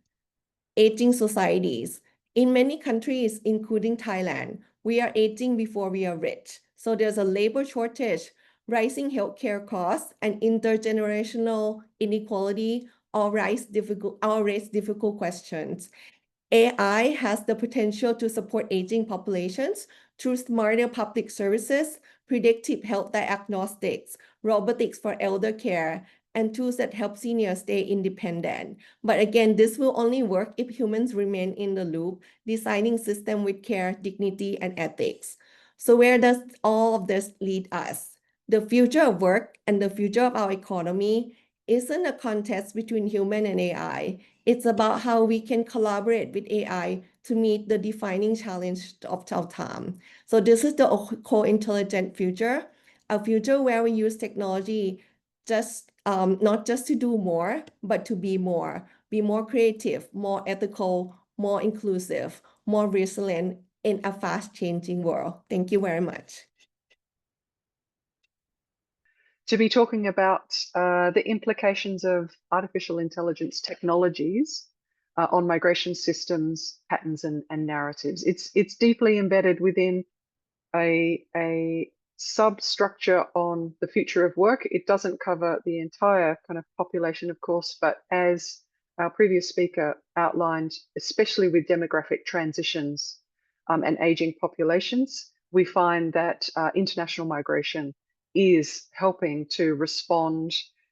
Aging societies. In many countries, including Thailand, we are aging before we are rich. So there's a labor shortage, rising healthcare costs, and intergenerational inequality all raise difficult questions. AI has the potential to support aging populations through smarter public services, predictive health diagnostics, robotics for elder care, and tools that help seniors stay independent. But again, this will only work if humans remain in the loop, designing systems with care, dignity, and ethics. So where does all of this lead us? The future of work and the future of our economy isn't a contest between human and AI. It's about how we can collaborate with AI to meet the defining challenge of our time. So this is the co-intelligent future, a future where we use technology not just to do more, but to be more creative, more ethical, more inclusive, more resilient in a fast-changing world. Thank you very much. To be talking about the implications of artificial intelligence technologies on migration systems, patterns, and narratives. It's deeply embedded within a substructure on the future of work. It doesn't cover the entire kind of population, of course, but as our previous speaker outlined, especially with demographic transitions and aging populations, we find that international migration is helping to respond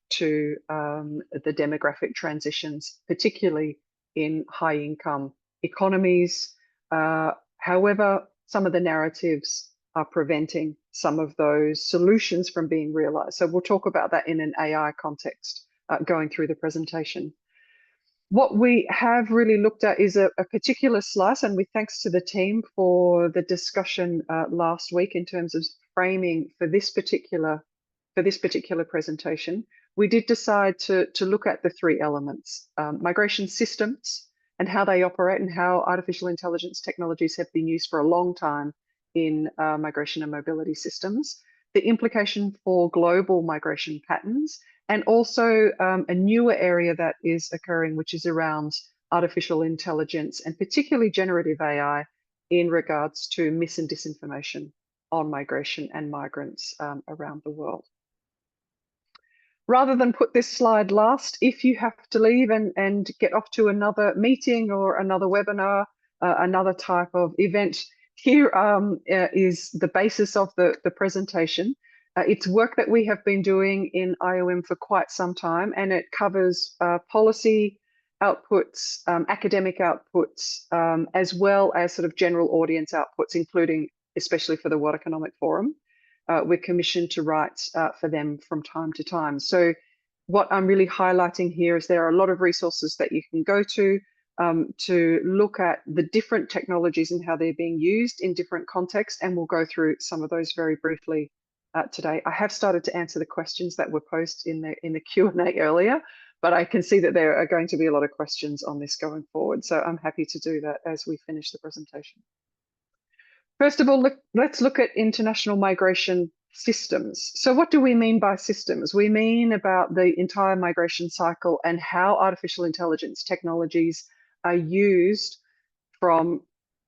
to the demographic transitions, particularly in high income economies. However, some of the narratives are preventing some of those solutions from being realized. So we'll talk about that in an AI context going through the presentation. What we have really looked at is a particular slice, and with thanks to the team for the discussion last week in terms of framing for this particular presentation, we did decide to look at the 3 elements: migration systems and how they operate, and how artificial intelligence technologies have been used for a long time in migration and mobility systems, the implication for global migration patterns, and also a newer area that is occurring, which is around artificial intelligence and particularly generative AI in regards to mis and disinformation on migration and migrants around the world. Rather than put this slide last, if you have to leave and get off to another meeting or another webinar, another type of event, here is the basis of the presentation. It's work that we have been doing in IOM for quite some time, and it covers policy outputs, academic outputs, as well as sort of general audience outputs, including especially for the World Economic Forum. We're commissioned to write for them from time to time. So what I'm really highlighting here is there are a lot of resources that you can go to look at the different technologies and how they're being used in different contexts, and we'll go through some of those very briefly today. I have started to answer the questions that were posed in the Q&A earlier, but I can see that there are going to be a lot of questions on this going forward. So I'm happy to do that as we finish the presentation. First of all, let's look at international migration systems. So what do we mean by systems? We mean about the entire migration cycle and how artificial intelligence technologies are used from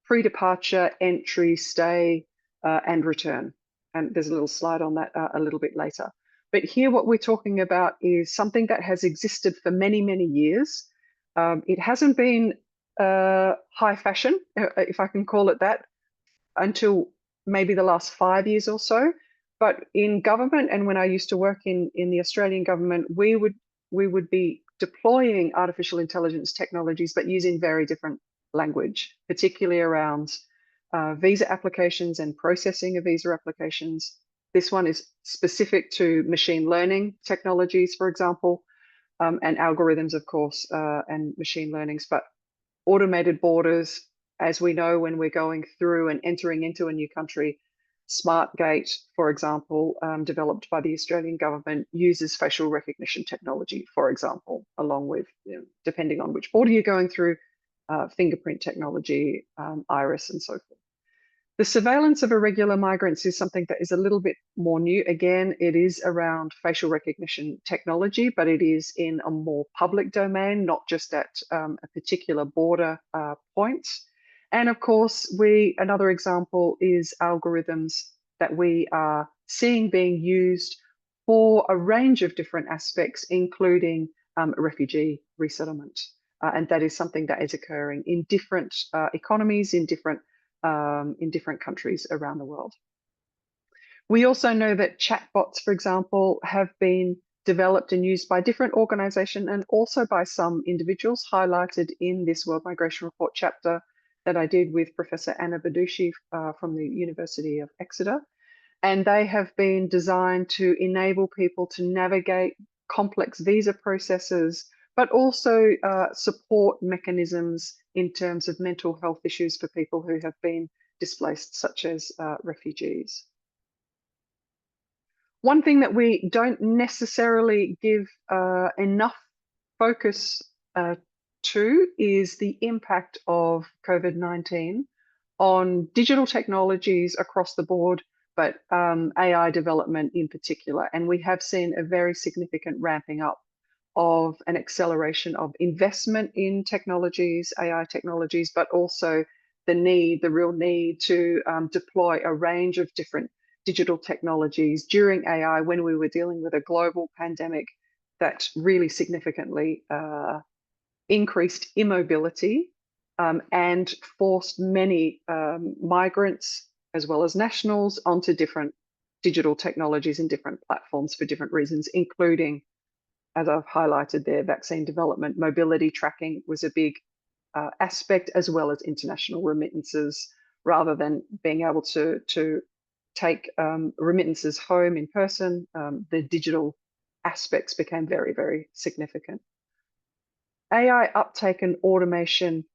pre-departure, entry, stay, and return. And there's a little slide on that a little bit later. But here what we're talking about is something that has existed for many, many years. It hasn't been high fashion, if I can call it that, until maybe the last 5 years or so. But in government, and when I used to work in the Australian government, we would be deploying artificial intelligence technologies, but using very different language, particularly around visa applications and processing of visa applications. This one is specific to machine learning technologies, for example, and algorithms, of course, and machine learnings, but automated borders. As we know, when we're going through and entering into a new country, SmartGate, for example, developed by the Australian government, uses facial recognition technology, for example, along with, depending on which border you're going through, fingerprint technology, iris, and so forth. The surveillance of irregular migrants is something that is a little bit more new. Again, it is around facial recognition technology, but it is in a more public domain, not just at a particular border point. And of course, another example is algorithms that we are seeing being used for a range of different aspects, including refugee resettlement. And that is something that is occurring in different economies, in different countries around the world. We also know that chatbots, for example, have been developed and used by different organizations and also by some individuals, highlighted in this World Migration Report chapter that I did with Professor Anna Badushi from the University of Exeter. And they have been designed to enable people to navigate complex visa processes, but also support mechanisms in terms of mental health issues for people who have been displaced, such as refugees. One thing that we don't necessarily give enough focus to is the impact of COVID-19 on digital technologies across the board, but AI development in particular. And we have seen a very significant ramping up of an acceleration of investment in technologies, AI technologies, but also the real need to deploy a range of different digital technologies during AI when we were dealing with a global pandemic that really significantly increased immobility and forced many migrants as well as nationals onto different digital technologies and different platforms for different reasons, including, as I've highlighted there, vaccine development. Mobility tracking was a big aspect, as well as international remittances, rather than being able to take remittances home in person. The digital aspects became very, very significant. AI uptake and automation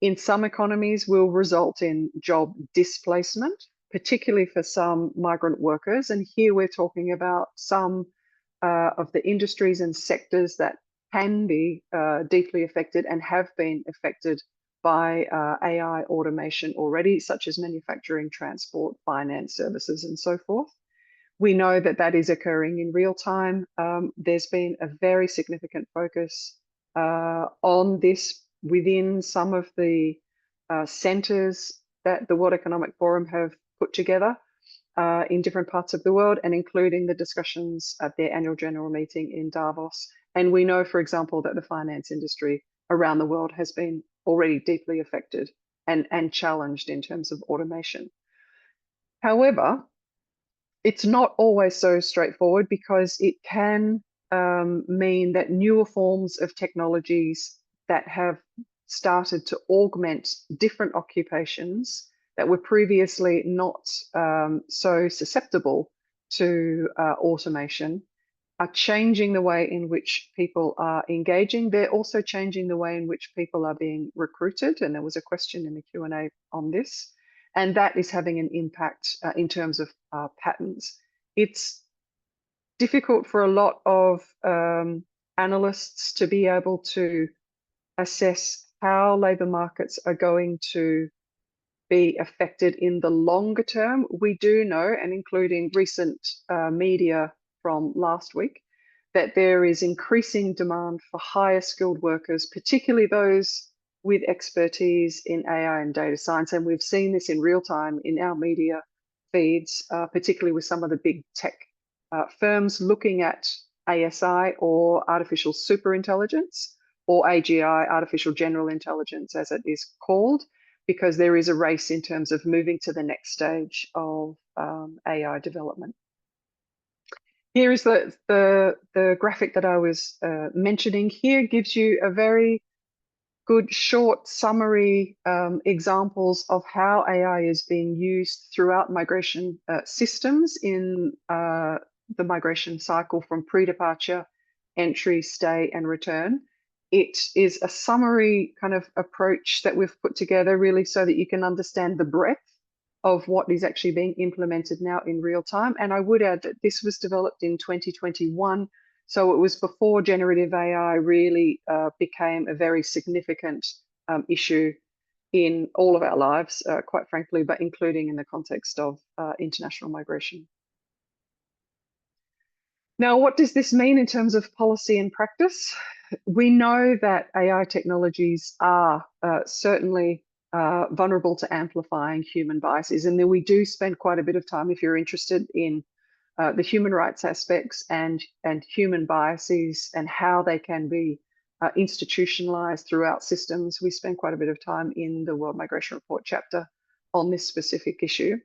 in some economies will result in job displacement, particularly for some migrant workers. And here we're talking about some of the industries and sectors that can be deeply affected and have been affected by AI automation already, such as manufacturing, transport, finance, services, and so forth. We know that that is occurring in real time. There's been a very significant focus on this within some of the centers that the World Economic Forum have put together in different parts of the world, and including the discussions at their annual general meeting in Davos. And we know, for example, that the finance industry around the world has been already deeply affected and challenged in terms of automation. However, it's not always so straightforward, because it can mean that newer forms of technologies that have started to augment different occupations, that were previously not so susceptible to automation are changing the way in which people are engaging. They're also changing the way in which people are being recruited. And there was a question in the Q&A on this. And that is having an impact in terms of patterns. It's difficult for a lot of analysts to be able to assess how labour markets are going to be affected in the longer term. We do know, and including recent media from last week, that there is increasing demand for higher skilled workers, particularly those with expertise in AI and data science. And we've seen this in real time in our media feeds, particularly with some of the big tech firms looking at ASI, or artificial superintelligence, or AGI, artificial general intelligence, as it is called, because there is a race in terms of moving to the next stage of AI development. Here is the graphic that I was mentioning. Here gives you a very good short summary examples of how AI is being used throughout migration systems in the migration cycle from pre-departure, entry, stay, and return. It is a summary kind of approach that we've put together really so that you can understand the breadth of what is actually being implemented now in real time. And I would add that this was developed in 2021. So it was before generative AI really became a very significant issue in all of our lives, quite frankly, but including in the context of international migration. Now, what does this mean in terms of policy and practice? We know that AI technologies are certainly vulnerable to amplifying human biases, and then we do spend quite a bit of time, if you're interested in the human rights aspects and human biases and how they can be institutionalized throughout systems. We spend quite a bit of time in the World Migration Report chapter on this specific issue.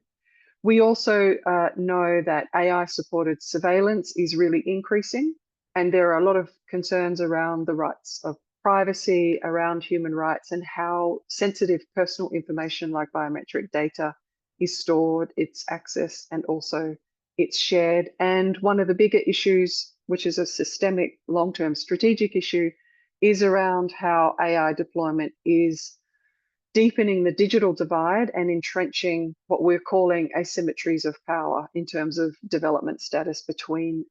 We also know that AI-supported surveillance is really increasing, and there are a lot of concerns around the rights of privacy, around human rights, and how sensitive personal information like biometric data is stored, it's accessed, and also it's shared. And one of the bigger issues, which is a systemic long-term strategic issue, is around how AI deployment is deepening the digital divide and entrenching what we're calling asymmetries of power in terms of development status between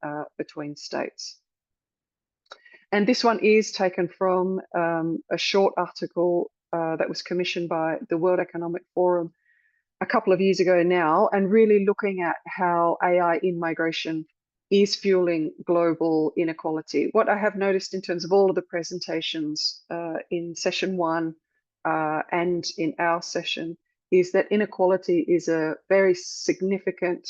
states. And this one is taken from a short article that was commissioned by the World Economic Forum a couple of years ago now, and really looking at how AI in migration is fueling global inequality. What I have noticed in terms of all of the presentations in session 1 and in our session is that inequality is a very significant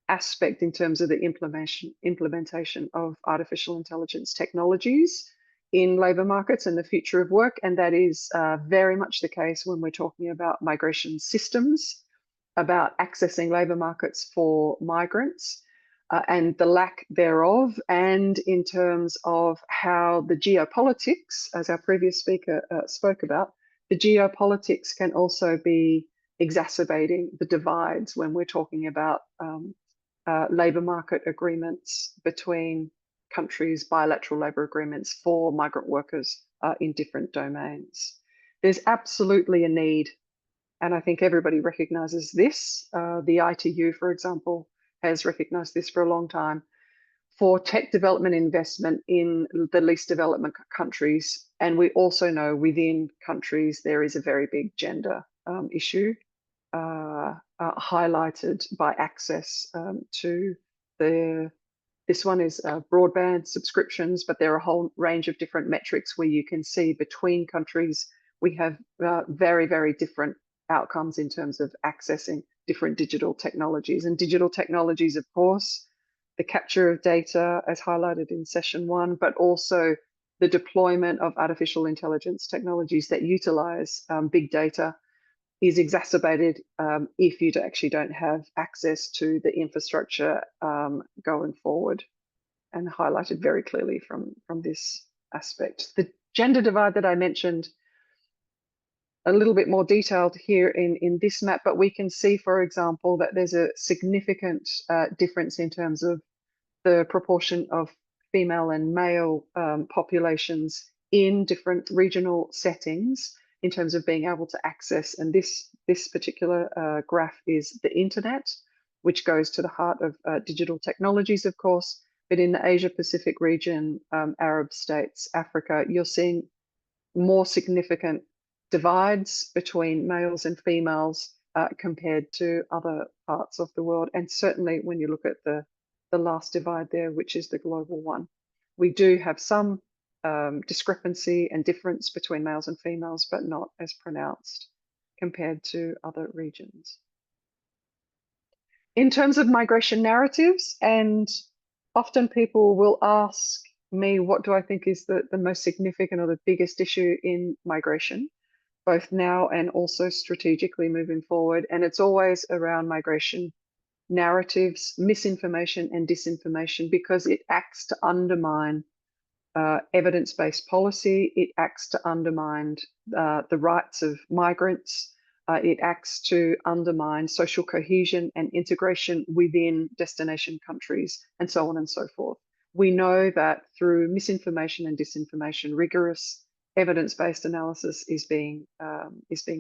aspect in terms of the implementation of artificial intelligence technologies in labour markets and the future of work. And that is very much the case when we're talking about migration systems, about accessing labour markets for migrants and the lack thereof, and in terms of how the geopolitics, as our previous speaker spoke about, the geopolitics can also be exacerbating the divides when we're talking about labour market agreements between countries, bilateral labour agreements for migrant workers in different domains. There's absolutely a need, and I think everybody recognises this. The ITU, for example, has recognised this for a long time, for tech development investment in the least developed countries. And we also know within countries there is a very big gender issue highlighted by access to this one is broadband subscriptions, but there are a whole range of different metrics where you can see between countries we have very, very different outcomes in terms of accessing different digital technologies. And digital technologies, of course, the capture of data as highlighted in session 1, but also the deployment of artificial intelligence technologies that utilize big data is exacerbated if you actually don't have access to the infrastructure going forward, and highlighted very clearly from this aspect. The gender divide that I mentioned a little bit more detailed here in this map, but we can see, for example, that there's a significant difference in terms of the proportion of female and male populations in different regional settings in terms of being able to access. And this particular graph is the internet, which goes to the heart of digital technologies, of course. But in the Asia Pacific region, Arab states, Africa, you're seeing more significant divides between males and females compared to other parts of the world. And certainly when you look at the last divide there, which is the global one, we do have some discrepancy and difference between males and females, but not as pronounced compared to other regions. In terms of migration narratives, and often people will ask me, what do I think is the most significant or the biggest issue in migration, both now and also strategically moving forward? And it's always around migration narratives, misinformation and disinformation, because it acts to undermine evidence-based policy. It acts to undermine the rights of migrants. It acts to undermine social cohesion and integration within destination countries, and so on and so forth. We know that through misinformation and disinformation, rigorous evidence-based analysis is being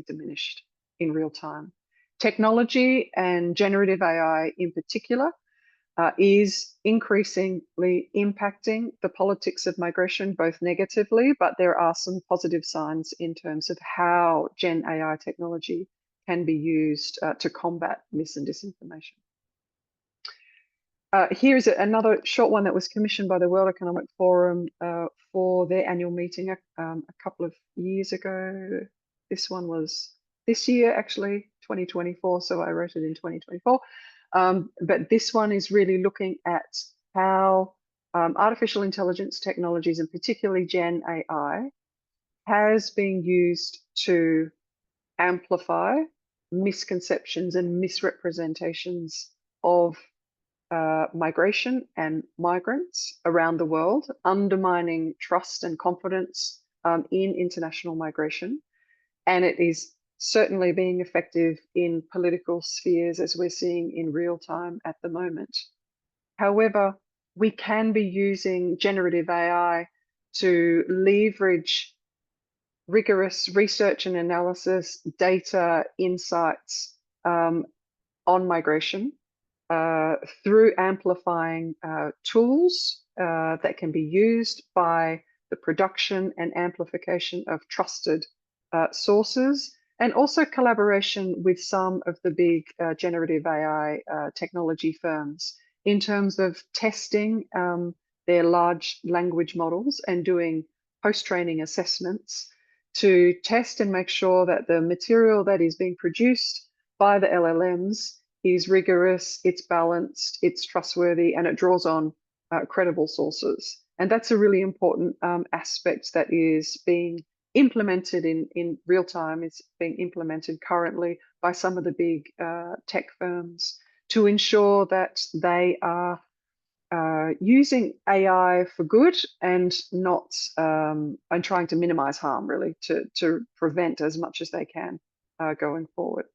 diminished in real time. Technology and generative AI in particular is increasingly impacting the politics of migration, both negatively, but there are some positive signs in terms of how Gen AI technology can be used to combat mis and disinformation. Here's another short one that was commissioned by the World Economic Forum for their annual meeting a couple of years ago. This one was this year, actually, 2024, so I wrote it in 2024. But this one is really looking at how artificial intelligence technologies, and particularly Gen AI, has been used to amplify misconceptions and misrepresentations of migration and migrants around the world, undermining trust and confidence in international migration. And it is certainly being effective in political spheres, as we're seeing in real time at the moment. However, we can be using generative AI to leverage rigorous research and analysis, data, insights on migration through amplifying tools that can be used by the production and amplification of trusted sources, and also collaboration with some of the big generative AI technology firms in terms of testing their large language models and doing post-training assessments to test and make sure that the material that is being produced by the LLMs is rigorous, it's balanced, it's trustworthy, and it draws on credible sources. And that's a really important aspect that is being implemented in real time. It's being implemented currently by some of the big tech firms to ensure that they are using AI for good and not and trying to minimize harm, really, to prevent as much as they can going forward.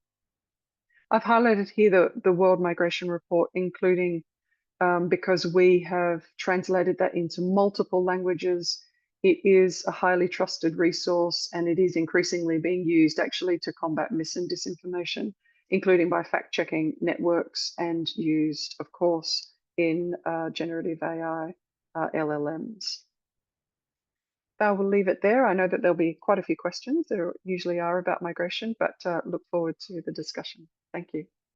I've highlighted here the World Migration Report, including because we have translated that into multiple languages. It is a highly trusted resource, and it is increasingly being used actually to combat mis and disinformation, including by fact-checking networks and used, of course, in generative AI LLMs. I will leave it there. I know that there'll be quite a few questions. There usually are about migration, but look forward to the discussion. Thank you.